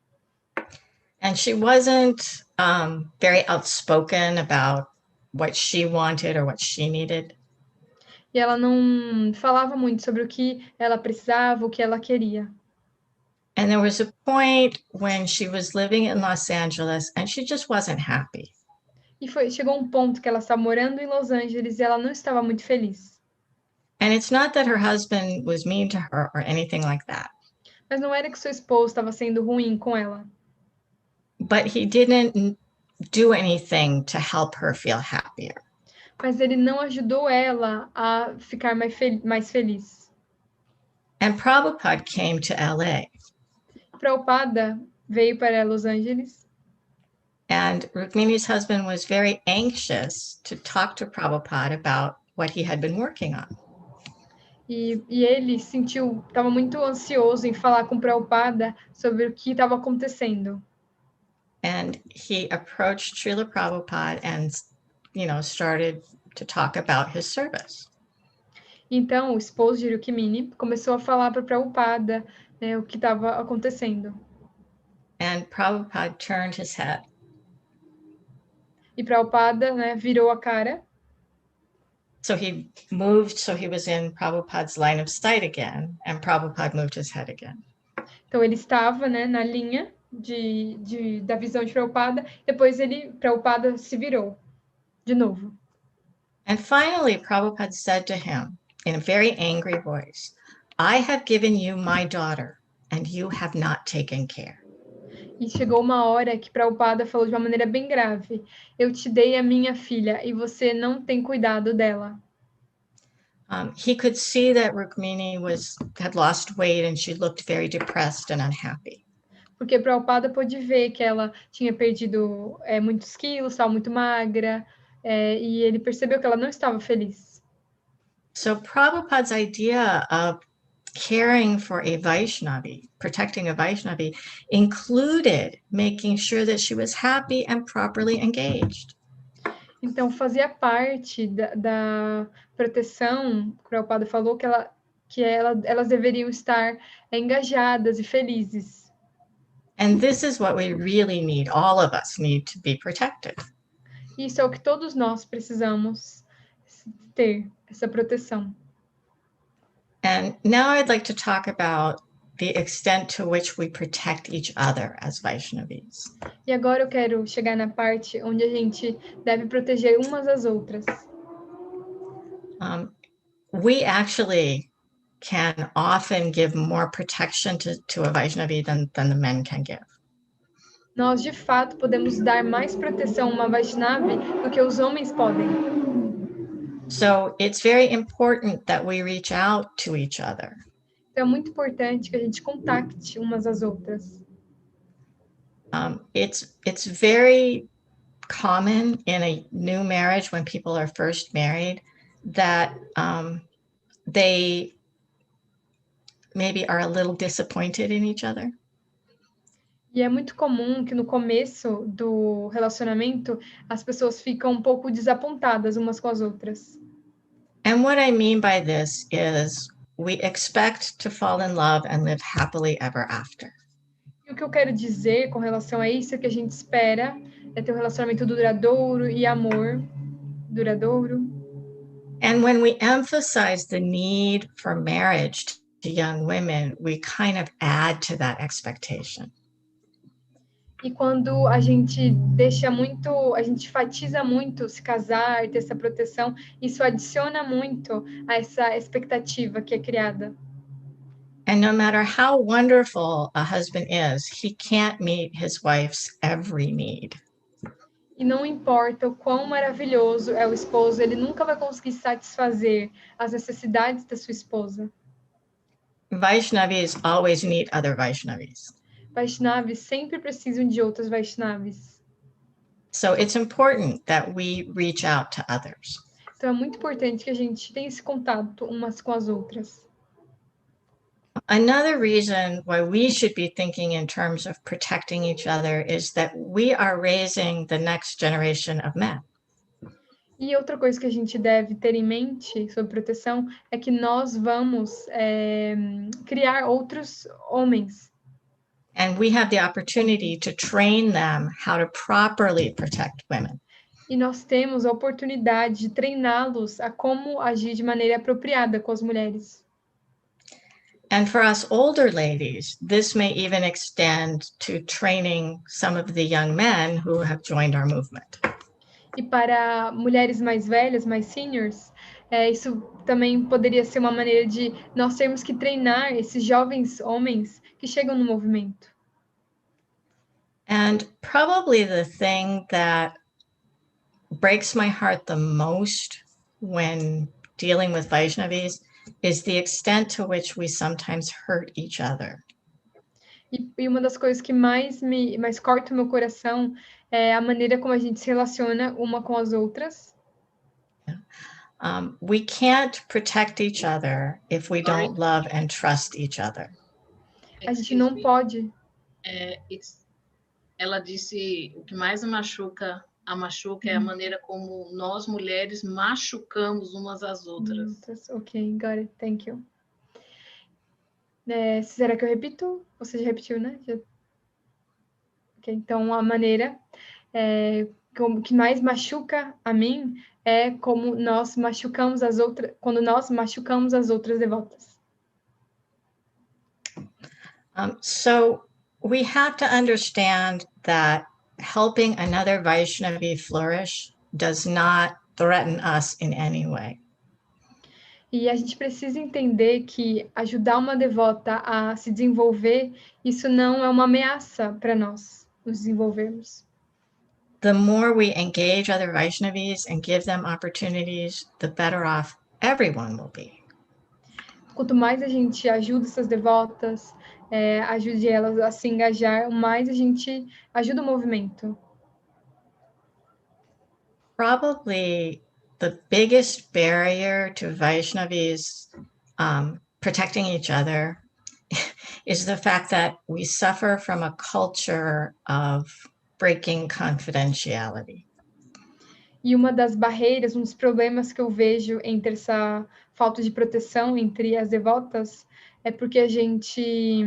And she wasn't very outspoken about what she wanted or what she needed. E ela não falava muito sobre o que ela precisava, o que ela queria. And there was a point when she was living in Los Angeles and she just wasn't happy. E chegou um ponto que ela estava morando em Los Angeles e ela não estava muito feliz. And it's not that her husband was mean to her or anything like that. Mas não era que seu esposo estava sendo ruim com ela. But he didn't do anything to help her feel happier. Mas ele não ajudou ela a ficar mais feliz. And Prabhupada came to LA. Prabhupada veio para Los Angeles. And Rukmini's husband was very anxious to talk to Prabhupada about what he had been working on. E ele estava muito ansioso em falar com Prabhupada sobre o que estava acontecendo. And he approached Srila Prabhupada and, started to talk about his service. Então, o esposo de Rukmini começou a falar para Prabhupada, né, o que estava acontecendo. And Prabhupada turned his head. E Prabhupada, né, virou a cara. So he moved, so he was in Prabhupada's line of sight again, and Prabhupada moved his head again. Então ele estava, né, na linha da visão de Prabhupada, depois Prabhupada se virou de novo. And finally, Prabhupada said to him in a very angry voice, "I have given you my daughter, and you have not taken care." E chegou uma hora que Prabhupada falou de uma maneira bem grave: eu te dei a minha filha e você não tem cuidado dela. He could see that Rukmini had lost weight and she looked very depressed and unhappy. Porque Prabhupada pôde ver que ela tinha perdido muitos quilos, estava muito magra, e ele percebeu que ela não estava feliz. So Prabhupada's idea of caring for a Vaishnavi, protecting a Vaishnavi, included making sure that she was happy and properly engaged. Então, fazia parte da proteção, o Prabhupada falou que elas deveriam estar engajadas e felizes. And this is what we really need. All of us need to be protected. Isso é o que todos nós precisamos ter, essa proteção. And now I'd like to talk about the extent to which we protect each other as Vaishnavis. E agora eu quero chegar na parte onde a gente deve proteger umas às outras. We actually can often give more protection to a Vaishnavi than the men can give. Nós, de fato, podemos dar mais proteção a uma Vaishnavi do que os homens podem. So it's very important that we reach out to each other. Então é muito importante que a gente contacte umas às outras. It's very common in a new marriage when people are first married that they maybe are a little disappointed in each other. E é muito comum que no começo do relacionamento as pessoas ficam um pouco desapontadas umas com as outras. And what I mean by this is we expect to fall in love and live happily ever after. E o que eu quero dizer com relação a isso é que a gente espera ter um relacionamento duradouro e amor duradouro. And when we emphasize the need for marriage to young women, we kind of add to that expectation. E quando a gente a gente enfatiza muito se casar, ter essa proteção, isso adiciona muito a essa expectativa que é criada. And no matter how wonderful a husband is, he can't meet his wife's every need. E não importa o quão maravilhoso é o esposo, ele nunca vai conseguir satisfazer as necessidades da sua esposa. Vaishnavis always need other Vaishnavis. Vaishnavis sempre precisam de outras Vaishnavis. So it's important that we reach out to others. Então é muito importante que a gente tenha esse contato umas com as outras. Another reason why we should be thinking in terms of protecting each other is that we are raising the next generation of men. E outra coisa que a gente deve ter em mente sobre proteção é que nós vamos criar outros homens. And we have the opportunity to train them how to properly protect women. E nós temos a oportunidade de treiná-los a como agir de maneira apropriada com as mulheres. And for us older ladies, this may even extend to training some of the young men who have joined our movement. E para mulheres mais velhas, mais seniors, isso também poderia ser uma maneira de nós termos que treinar esses jovens homens que chegam no movimento. And probably the thing that breaks my heart the most when dealing with Vaishnavis is the extent to which we sometimes hurt each other. E uma das coisas que mais corta o meu coração é a maneira como a gente se relaciona uma com as outras. We can't protect each other if we don't love and trust each other. A gente não pode. Ela disse o que mais a machuca é a maneira como nós mulheres machucamos umas às outras. Ok, got it, thank you. Será que eu repito? Você já repetiu, né? Ok, então a maneira que mais machuca a mim é como nós machucamos as outras, quando nós machucamos as outras devotas. So we have to understand that helping another Vaishnavi flourish does not threaten us in any way. E a gente precisa entender que ajudar uma devota a se desenvolver, isso não é uma ameaça para nós nos desenvolvermos. The more we engage other Vaishnavis and give them opportunities, the better off everyone will be. Quanto mais a gente ajuda essas devotas, ajude elas a se engajar, mais a gente ajuda o movimento. Probably the biggest barrier to Vaishnavis protecting each other is the fact that we suffer from a culture of breaking confidentiality. E uma das barreiras, um dos problemas que eu vejo entre essa falta de proteção entre as devotas é porque a gente...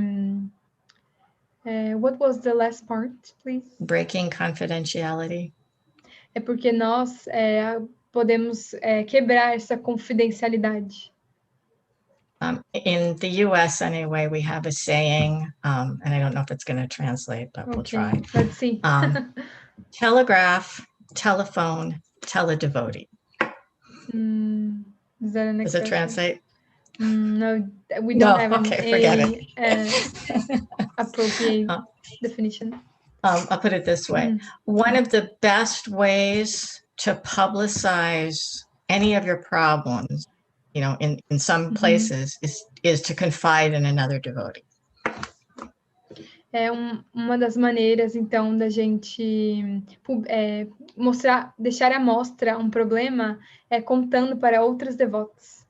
what was the last part, please? Breaking confidentiality. É porque nós podemos quebrar essa confidencialidade. In the US anyway, we have a saying, and I don't know if it's going to translate, but we'll try. Let's see. Telegraph, telephone, teledevotee. Is that an expression? Does it translate? No, we don't have forget it. Appropriate definition. I'll put it this way. One of the best ways to publicize any of your problems, you know, in some places is to confide in another devotee. Uma das maneiras, então, da gente deixar à mostra um problema é contando para outras devotas.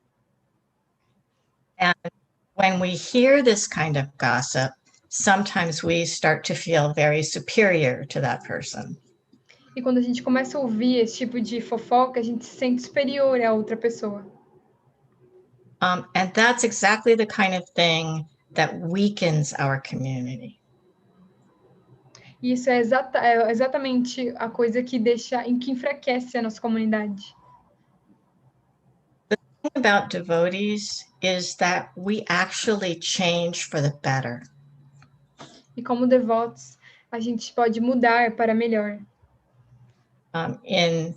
And when we hear this kind of gossip, sometimes we start to feel very superior to that person. E quando a gente começa a ouvir esse tipo de fofoca, a gente se sente superior a outra pessoa. And that's exactly the kind of thing that weakens our community. E isso é exatamente a coisa que enfraquece a nossa comunidade. The thing about devotees is that we actually change for the better. E como devotos, a gente pode mudar para melhor. In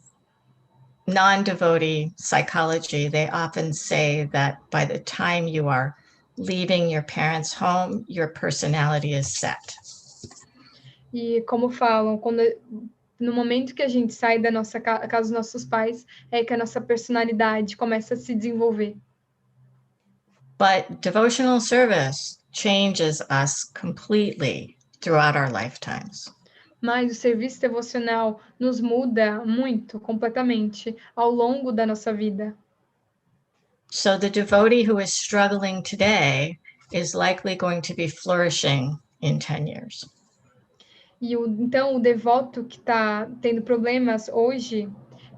non-devotee psychology, they often say that by the time you are leaving your parents' home, your personality is set. E como falam, no momento que a gente sai da nossa casa dos nossos pais, é que a nossa personalidade começa a se desenvolver. But devotional service changes us completely throughout our lifetimes. Mas o serviço devocional nos muda muito, completamente, ao longo da nossa vida. So the devotee who is struggling today is likely going to be flourishing in 10 years. E então o devoto que está tendo problemas hoje,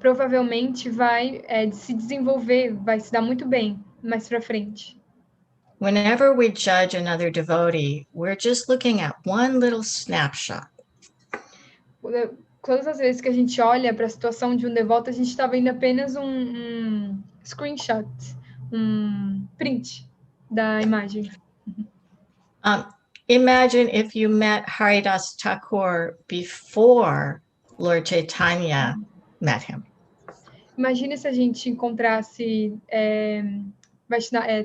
provavelmente vai se desenvolver, vai se dar muito bem mais para frente. Whenever we judge another devotee, we're just looking at one little snapshot. todas as vezes que a gente olha para a situação de um devoto, a gente está vendo apenas um screenshot, um print da imagem. Imagine if you met Haridas Thakur before Lord Chaitanya met him. Imagine se a gente encontrasse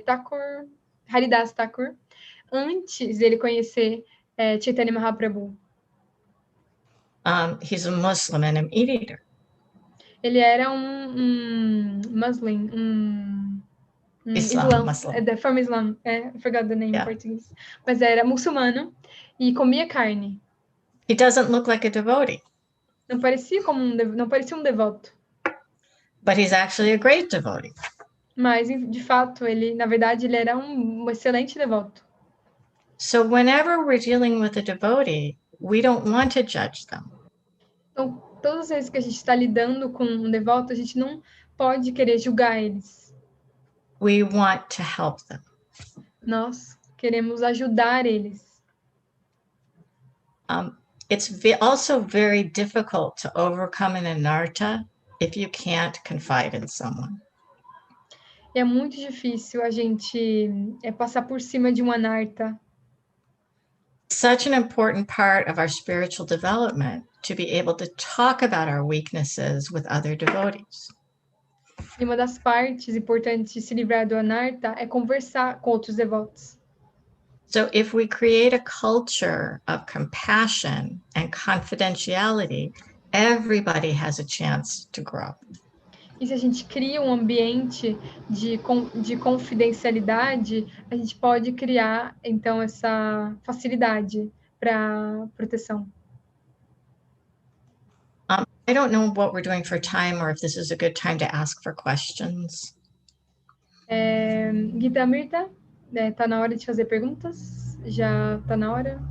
Thakur, Haridas Thakur, antes dele conhecer Chaitanya Mahaprabhu. He's a Muslim and a meat-eater. Ele era um Muslim, Islam, Muslim. From Islam, I forgot the name in Portuguese. Mas era muçulmano e comia carne. He doesn't look like a devotee. Não parecia um devoto. But he's actually a great devotee. Mas, de fato, na verdade, ele era um excelente devoto. So whenever we're dealing with a devotee, we don't want to judge them. Então, todas as vezes que a gente está lidando com um devoto, a gente não pode querer julgar eles. We want to help them. Nós queremos ajudar eles. It's also very difficult to overcome an anartha if you can't confide in someone. É muito difícil a gente passar por cima de um anartha. Such an important part of our spiritual development to be able to talk about our weaknesses with other devotees. E uma das partes importantes de se livrar do anartha é conversar com outros devotos. So if we create a culture of compassion and confidentiality, everybody has a chance to grow. E se a gente cria um ambiente de confidencialidade, a gente pode criar, então, essa facilidade para proteção. I don't know what we're doing for time or if this is a good time to ask for questions. Gita Mirta, tá na hora de fazer perguntas? Já tá na hora?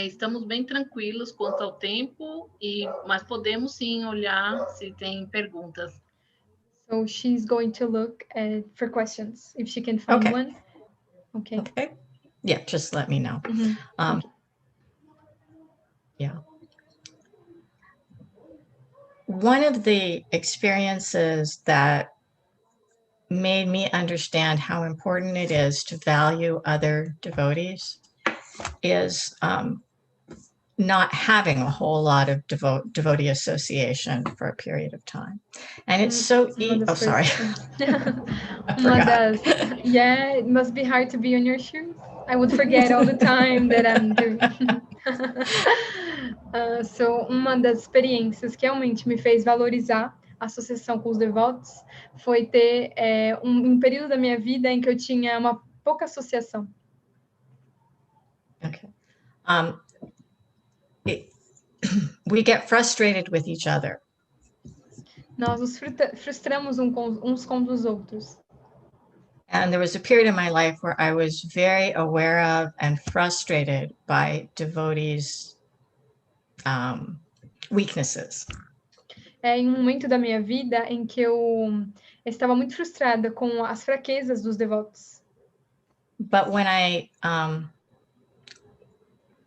Estamos bem tranquilos quanto ao tempo, mas podemos sim olhar se tem perguntas. So she's going to look for questions, if she can find one. Okay. Yeah, just let me know. Okay. Yeah. One of the experiences that made me understand how important it is to value other devotees is not having a whole lot of devotee association for a period of time. And it's so easy. Oh, sorry. Yeah, it must be hard to be on your shoes. I would forget all the time that I'm doing. So, uma das experiências que realmente me fez valorizar a associação com os devotos foi ter um período da minha vida em que eu tinha uma pouca associação. Okay. We get frustrated with each other. Nós nos frustramos uns com os outros. And there was a period in my life where I was very aware of and frustrated by devotees' weaknesses. Em um momento da minha vida em que eu estava muito frustrada com as fraquezas dos devotos. But when I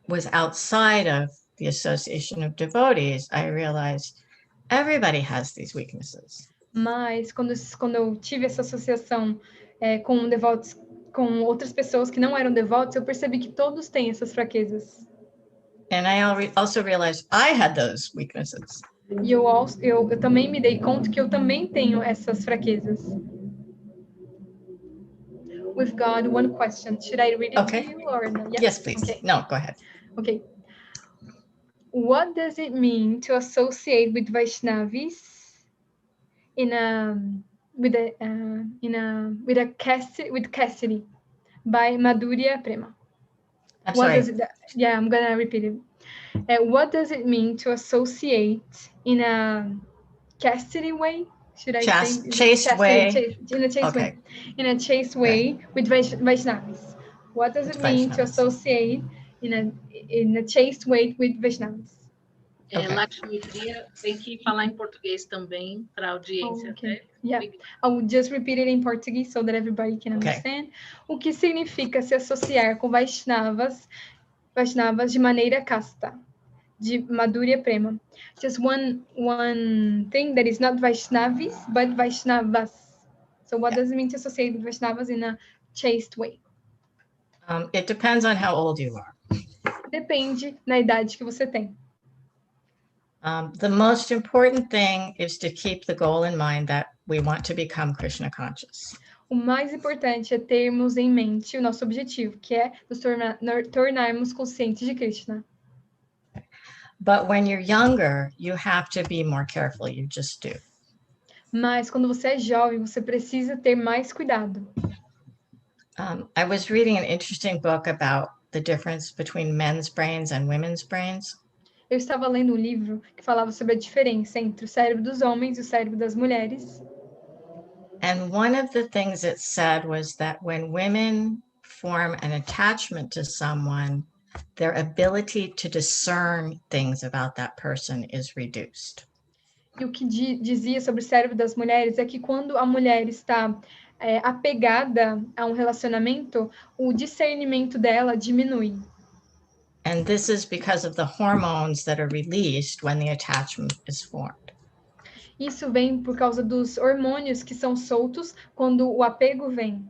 was outside of the association of devotees, I realized everybody has these weaknesses. Mas quando eu tive essa associação com devotos, com outras pessoas que não eram devotos, eu percebi que todos têm essas fraquezas. And I also realized I had those weaknesses. E eu também me dei conta que eu também tenho essas fraquezas. We've got one question. Should I read it to you or no? Yeah. Yes, please. Okay. No, go ahead. Okay. What does it mean to associate with Vaishnavis with chastity by Madhurya Prema? I'm sorry. I'm gonna repeat it. What does it mean to associate in a chastity way? Should I say chaste way? In a chaste way. In a chaste way with Vaishnavis. What does it mean to associate in a chaste way with Vaishnavis? Lakshmi tem que falar em português também para a audiência. Okay. Yeah, I will just repeat it in Portuguese so that everybody can understand. O que significa se associar com Vaishnavas Vaishnavas de maneira casta, de Madhurya Prema. Just one thing that is not Vaishnavis, but Vaishnavas. So what does it mean to associate with Vaishnavas in a chaste way? It depends on how old you are. Depende na idade que você tem. The most important thing is to keep the goal in mind that we want to become Krishna conscious. O mais importante é termos em mente o nosso objetivo, que é nos tornarmos conscientes de Krishna. But when you're younger, you have to be more careful. You just do. Mas quando você é jovem, você precisa ter mais cuidado. I was reading an interesting book about the difference between men's brains and women's brains. Eu estava lendo um livro que falava sobre a diferença entre o cérebro dos homens e o cérebro das mulheres. And one of the things it said was that when women form an attachment to someone, their ability to discern things about that person is reduced. E o que dizia sobre o cérebro das mulheres é que quando a mulher está apegada a um relacionamento, o discernimento dela diminui. And this is because of the hormones that are released when the attachment is formed. Isso vem por causa dos hormônios que são soltos quando o apego vem.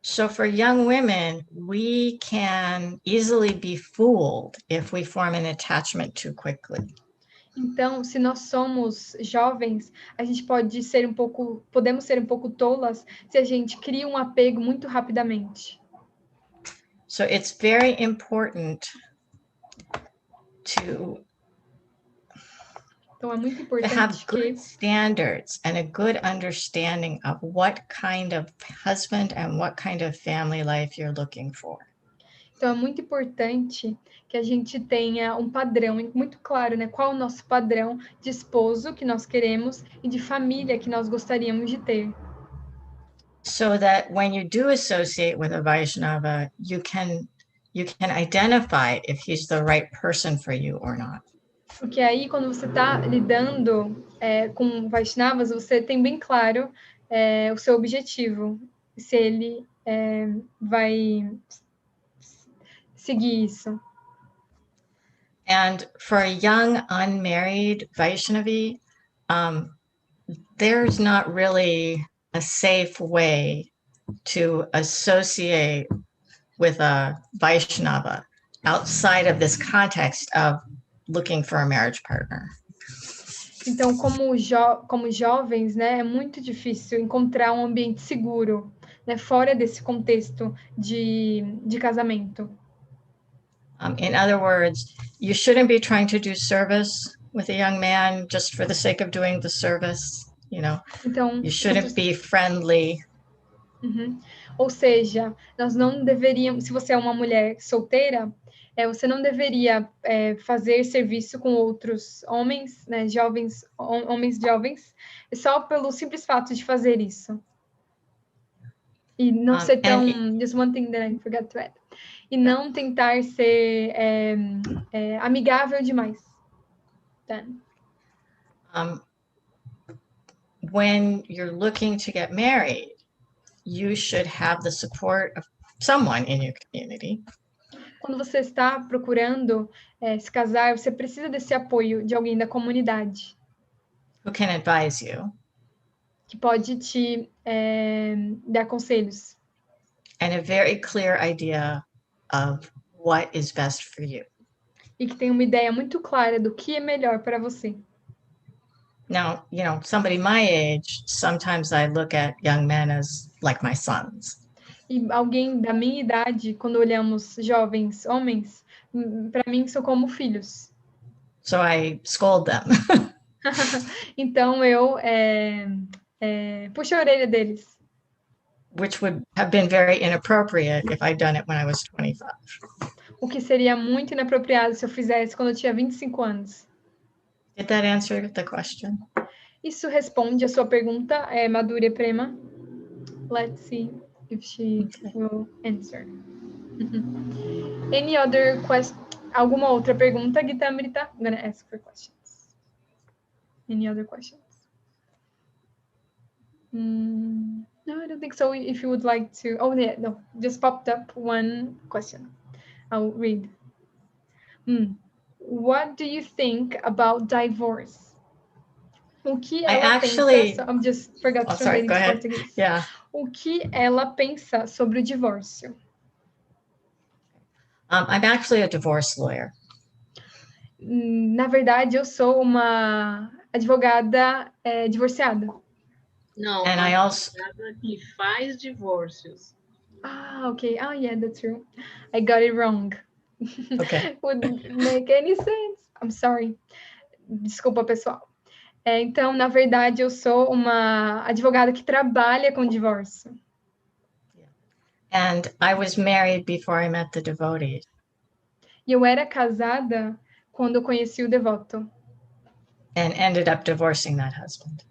So for young women, we can easily be fooled if we form an attachment too quickly. Então, se nós somos jovens, a gente podemos ser um pouco tolas se a gente cria um apego muito rapidamente. So it's very important to Então, é muito have importante que good standards and a good understanding of what kind of husband and what kind of family life you're looking for. Então, é muito importante que a gente tenha um padrão muito claro, né? Qual o nosso padrão de esposo que nós queremos e de família que nós gostaríamos de ter. So that when you do associate with a Vaishnava, you can identify if he's the right person for you or not. Porque aí, quando você está lidando com Vaishnavas, você tem bem claro o seu objetivo, se ele vai seguir isso. And for a young unmarried Vaishnavi, there's not really a safe way to associate with a Vaishnava outside of this context of looking for a marriage partner. Então, como jovens, né, é muito difícil encontrar um ambiente seguro, né, fora desse contexto de casamento. In other words, you shouldn't be trying to do service with a young man just for the sake of doing the service, you know. Então, You shouldn't be friendly. Uhum. Ou seja, nós não deveríamos, se você é uma mulher solteira, você não deveria fazer serviço com outros homens, né, homens jovens, só pelo simples fato de fazer isso. E não ser tão... Just one thing that I forgot to add. E não tentar ser amigável demais. Then. When you're looking to get married, you should have the support of someone in your community. Quando você está procurando se casar, você precisa desse apoio de alguém da comunidade. Who can advise you. Que pode te dar conselhos. And a very clear idea of what is best for you. E que tem uma ideia muito clara do que é melhor para você. Now, you know, somebody my age, sometimes I look at young men as like my sons. E alguém da minha idade, quando olhamos jovens homens, para mim são como filhos. So I scold them. Então eu puxo a orelha deles. Which would have been very inappropriate if I'd done it when I was 25. O que seria muito inapropriado se eu fizesse quando eu tinha 25 anos. Did that answer the question? Isso responde a sua pergunta, Madhurya Prema. Let's see if she will answer. Any other question? Alguma outra pergunta, Gitamrita? I'm gonna ask for questions. Any other questions? No, I don't think so. If you would like to... Oh, yeah, no. Just popped up one question. I'll read. What do you think about divorce? O que ela pensa... I'm just forgot to translate into Portuguese. Yeah. O que ela pensa sobre o divórcio? I'm actually a divorce lawyer. Na verdade, eu sou uma advogada divorciada. Não, And I also... que faz divórcios. Okay. Yeah, that's true. I got it wrong. Okay. Wouldn't make any sense. I'm sorry. Desculpa, pessoal. Então, na verdade, eu sou uma advogada que trabalha com divórcio. And I was married before I met the devotee. E eu era casada quando eu conheci o devoto. And ended up divorcing that husband.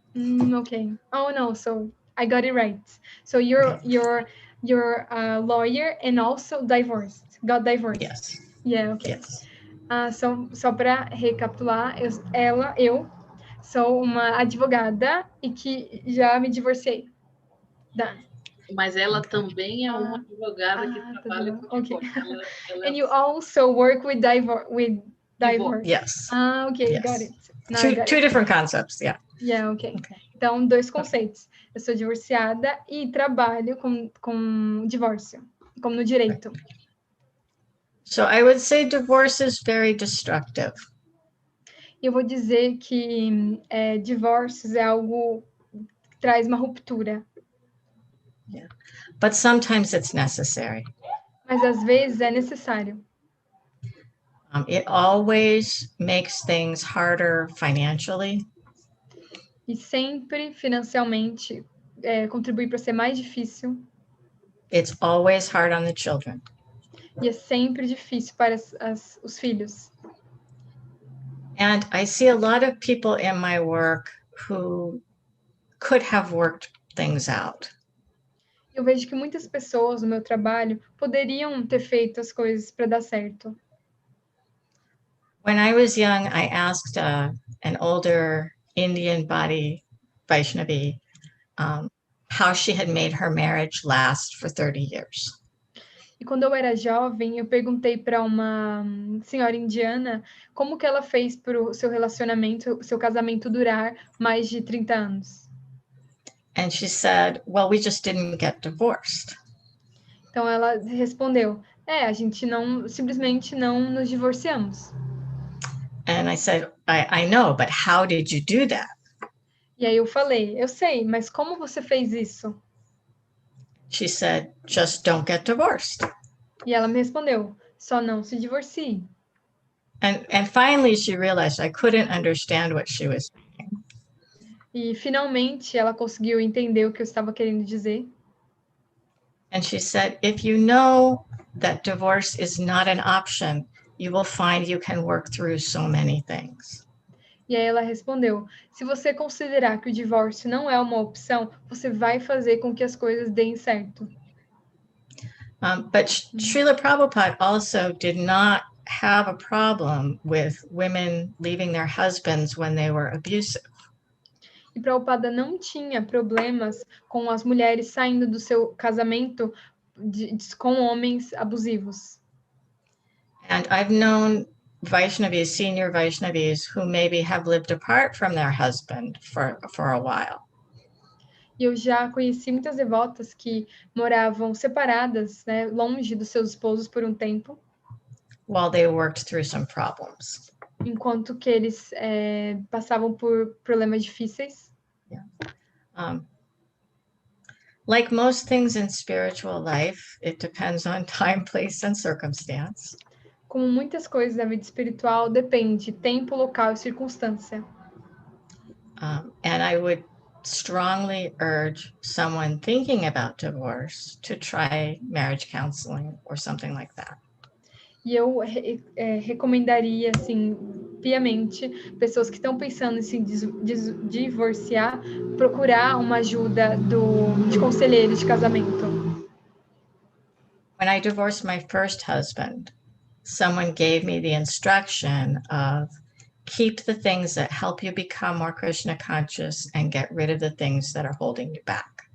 Okay. Oh, no, so I got it right. So you're a lawyer and also divorced. Got divorced. Yes. Yeah, okay. Yes. Só para recapitular, eu sou uma advogada e que já me divorciei. Mas ela também é uma advogada que trabalha com divórcio. And you also work with divorce. Yes. Okay, yes. Got it. Two different concepts, yeah. Yeah, okay. Então, dois conceitos. Eu sou divorciada e trabalho com divórcio, como no direito. So I would say divorce is very destructive. Eu vou dizer que divórcios é algo que traz uma ruptura. Yeah. But sometimes it's necessary. Mas às vezes é necessário. It always makes things harder financially. E sempre financialmente contribui para ser mais difícil. It's always hard on the children. E é sempre difícil para os filhos. And I see a lot of people in my work who could have worked things out. Eu vejo que muitas pessoas no meu trabalho poderiam ter feito as coisas para dar certo. When I was young, I asked an older Indian body Vaishnavi how she had made her marriage last for 30 years. E quando eu era jovem, eu perguntei para uma senhora indiana como que ela fez para o seu casamento durar mais de 30 anos. And she said, well, we just didn't get divorced. Então ela respondeu, a gente simplesmente não nos divorciamos. And I said, I know, but how did you do that? E aí eu falei, eu sei, mas como você fez isso? She said, just don't get divorced. E ela me respondeu, só não se divorcie. And finally she realized I couldn't understand what she was saying. E finalmente ela conseguiu entender o que eu estava querendo dizer. And she said, if you know that divorce is not an option, you will find you can work through so many things. E aí ela respondeu, se você considerar que o divórcio não é uma opção, você vai fazer com que as coisas deem certo. But Srila Prabhupada also did not have a problem with women leaving their husbands when they were abusive. E Prabhupada não tinha problemas com as mulheres saindo do seu casamento com homens abusivos. And I've known Vaishnavis, senior Vaishnavis, who maybe have lived apart from their husband for a while. E eu já conheci muitas devotas que moravam separadas, né, longe dos seus esposos por um tempo. While they worked through some problems. Enquanto que eles passavam por problemas difíceis. Yeah. Like most things in spiritual life, it depends on time, place, and circumstance. Como muitas coisas da vida espiritual, depende de tempo, local e circunstância. And I would strongly urge someone thinking about divorce to try marriage counseling or something like that. E eu recomendaria, assim, piamente, pessoas que estão pensando em se divorciar, procurar uma ajuda de conselheiro de casamento. When I divorced my first husband, someone gave me the instruction of keep the things that help you become more Krishna conscious and get rid of the things that are holding you back.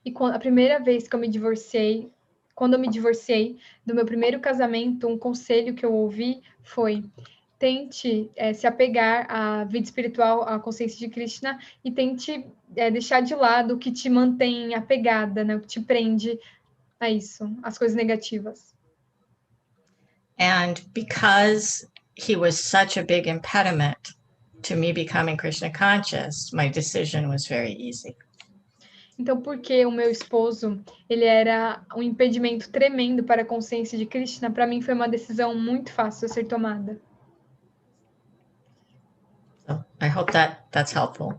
E a primeira vez que eu me divorciei Quando eu me divorciei do meu primeiro casamento, um conselho que eu ouvi foi: tente se apegar à vida espiritual, à consciência de Krishna, e tente deixar de lado o que te mantém apegada, né? O que te prende a isso, as coisas negativas. And because he was such a big impediment to me becoming Krishna conscious, my decision was very easy. Então, porque o meu esposo, ele era um impedimento tremendo para a consciência de Krishna, para mim foi uma decisão muito fácil a ser tomada. So I hope that's helpful.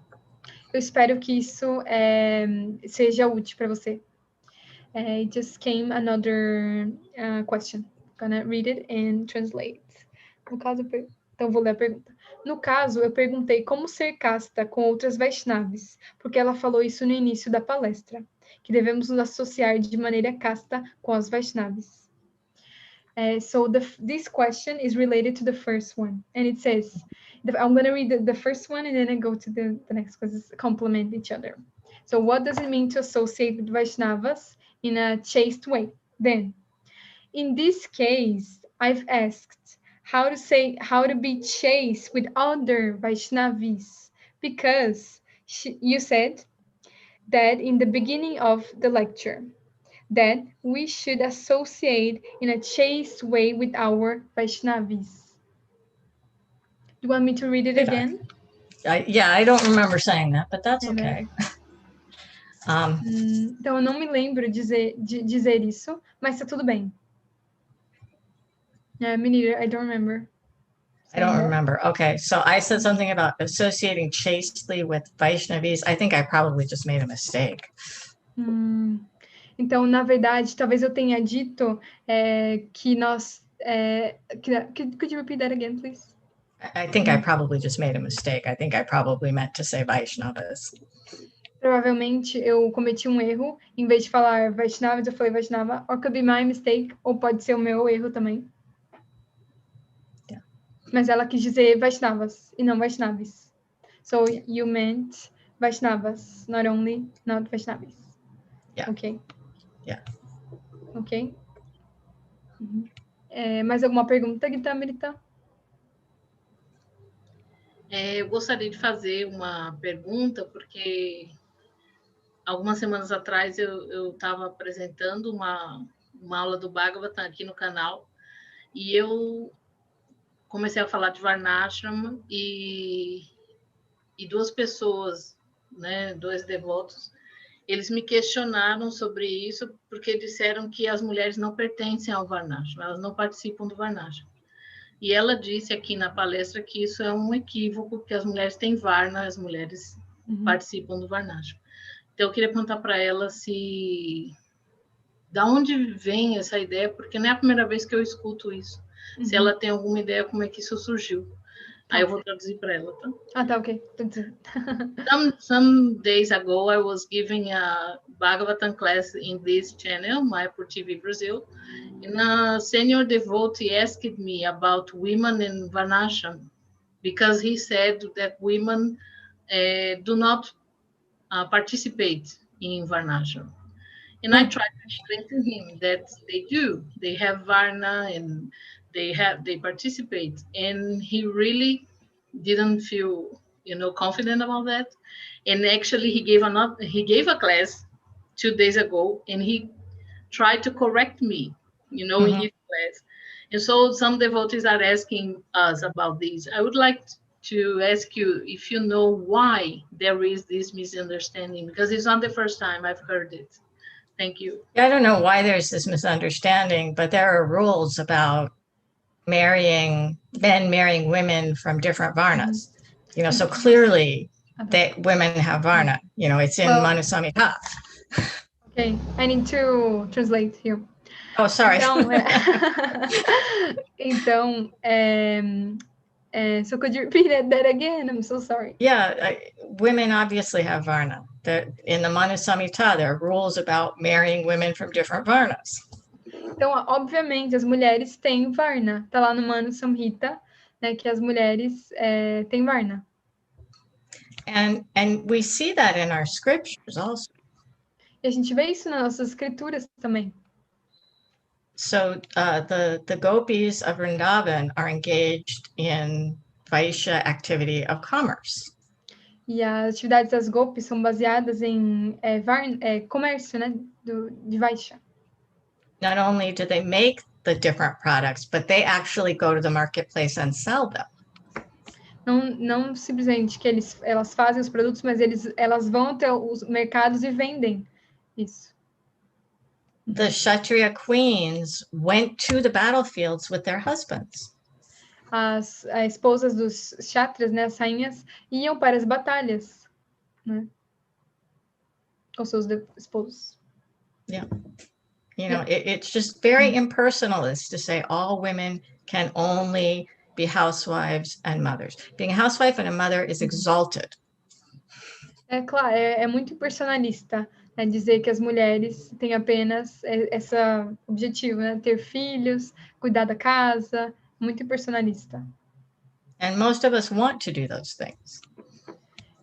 Eu espero que isso seja útil para você. It just came another question. Gonna read it and translate. No caso, então vou ler a pergunta. No caso, eu perguntei como ser casta com outras Vaishnavis, porque ela falou isso no início da palestra, que devemos nos associar de maneira casta com as Vaishnavis. So this question is related to the first one, and it says, I'm going to read the first one and then I go to the next because they complement each other. So what does it mean to associate with Vaishnavas in a chaste way? Then, in this case, I've asked how to be chaste with other Vaishnavis, because you said that in the beginning of the lecture, that we should associate in a chaste way with our Vaishnavis. Do you want me to read it again? I don't remember saying that, but that's okay. Então, eu não me lembro de dizer isso, mas tá tudo bem. Me neither, I don't remember. I don't remember. Okay, so I said something about associating chastely with Vaishnavis. I think I probably just made a mistake. Então, na verdade, talvez eu tenha dito que nós... could you repeat that again, please? I think I probably just made a mistake. I think I probably meant to say Vaishnavis. Provavelmente eu cometi um erro. Em vez de falar Vaishnavis, eu falei Vaishnava. Or could be my mistake. Ou pode ser o meu erro também. Yeah. Mas ela quis dizer Vaishnavas e não Vaishnavis. So you meant Vaishnavas, not Vaishnavis. Yeah. Ok. Yeah. Ok. Mais alguma pergunta, Gita? Eu gostaria de fazer uma pergunta, porque algumas semanas atrás eu estava apresentando uma aula do Bhagavatam aqui no canal, e eu comecei a falar de Varnashrama, e duas pessoas, né, dois devotos, eles me questionaram sobre isso, porque disseram que as mulheres não pertencem ao Varnashrama, elas não participam do Varnashrama. E ela disse aqui na palestra que isso é um equívoco, porque as mulheres têm Varna, as mulheres participam do Varnashrama. Então, eu queria perguntar para ela da onde vem essa ideia, porque não é a primeira vez que eu escuto isso. Se ela tem alguma ideia como é que isso surgiu. Aí eu vou traduzir para ela, tá? Tá, ok. Some days ago, I was giving a Bhagavatam class in this channel, Mayapur TV Brasil, and a senior devotee asked me about women in Varnashram, because he said that women do not participate in Varnashram. And I tried to explain to him that they do. They have Varna and they participate. And he really didn't feel, confident about that. And actually, he gave a class 2 days ago, and he tried to correct me, in his class. And so some devotees are asking us about this. I would like to ask you if you know why there is this misunderstanding, because it's not the first time I've heard it. Thank you. I don't know why there's this misunderstanding, but there are rules about men marrying women from different Varnas. So clearly that women have Varna. It's in Manusamhita. Okay, I need to translate here. Oh, sorry. So could you repeat that again? I'm so sorry. Yeah, women obviously have Varna. In the Manusamhita, there are rules about marrying women from different Varnas. Então, obviamente, as mulheres têm Varna. Tá lá no Manusamhita, né, que as mulheres têm Varna. And we see that in our scriptures also. E a gente vê isso nas nossas escrituras também. So the gopis of Vrindavan are engaged in Vaishya activity of commerce. E as atividades das gopis são baseadas em comércio, né, de Vaishya. Not only do they make the different products, but they actually go to the marketplace and sell them. Não simplesmente que elas fazem os produtos, mas elas vão até os mercados e vendem isso. The Kshatriya queens went to the battlefields with their husbands. As esposas dos kshatriyas, né, as rainhas, iam para as batalhas, né, com seus esposos. Yeah. You know, it's just very impersonalist to say all women can only be housewives and mothers. Being a housewife and a mother is exalted. É claro, é muito personalista, né, dizer que as mulheres têm apenas esse objetivo, né, ter filhos, cuidar da casa, muito personalista. And most of us want to do those things.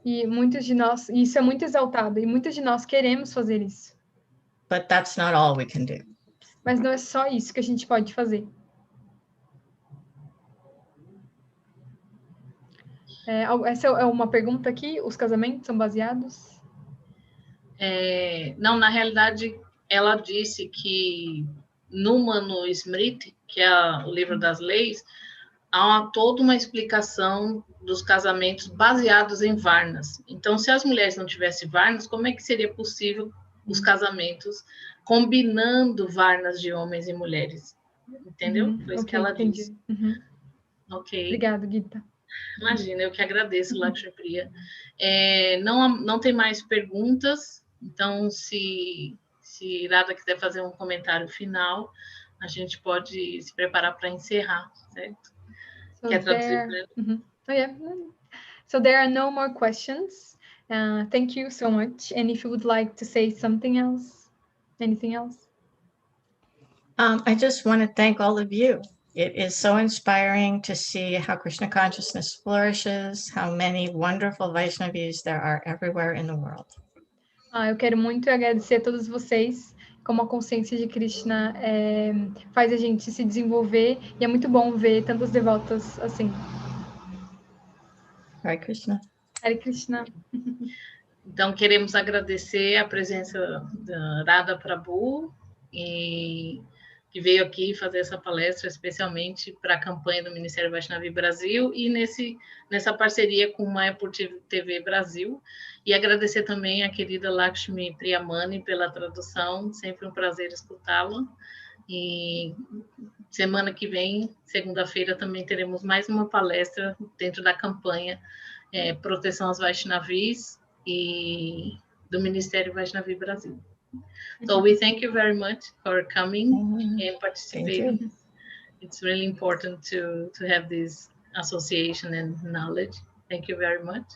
E muitos de nós, isso é muito exaltado, e muitos de nós queremos fazer isso. But that's not all we can do. Mas não é só isso que a gente pode fazer. Essa é uma pergunta aqui, os casamentos são baseados? Não, na realidade, ela disse que no Manu Smriti, que é o livro das leis, há toda uma explicação dos casamentos baseados em varnas. Então, se as mulheres não tivessem varnas, como é que seria possível os casamentos combinando varnas de homens e mulheres? Entendeu? Foi isso que ela disse. Ok. Obrigada, Gita. Imagina, eu que agradeço, Lakshmi Priya. Não tem mais perguntas, então se Radha quiser fazer um comentário final, a gente pode se preparar para encerrar, certo? Quer traduzir? So there are no more questions. Thank you so much. And if you would like to say something else, anything else? I just want to thank all of you. It is so inspiring to see how Krishna consciousness flourishes, how many wonderful Vaishnavis there are everywhere in the world. Eu quero muito agradecer a todos vocês, como a consciência de Krishna faz a gente se desenvolver, e é muito bom ver tantas devotas assim. Hare Krishna. Hare Krishna. Então, queremos agradecer a presença da Radha Prabhu, que veio aqui fazer essa palestra especialmente para a campanha do Ministério Vaishnavi Brasil e nessa parceria com o Mayapur TV Brasil. E agradecer também a querida Lakshmi Priyamani pela tradução, sempre um prazer escutá-la. E semana que vem, segunda-feira, também teremos mais uma palestra dentro da campanha Proteção às Vaishnavis e do Ministério Vaishnavi Brasil. So we thank you very much for coming and participating. It's really important to have this association and knowledge. Thank you very much.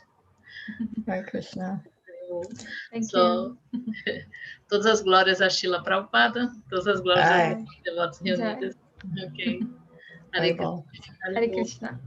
Hare Krishna. Thank you. Todas as glórias a Srila Prabhupada, todas as glórias aos devotos reunidos. Ok. Hare Krishna. Hare Krishna.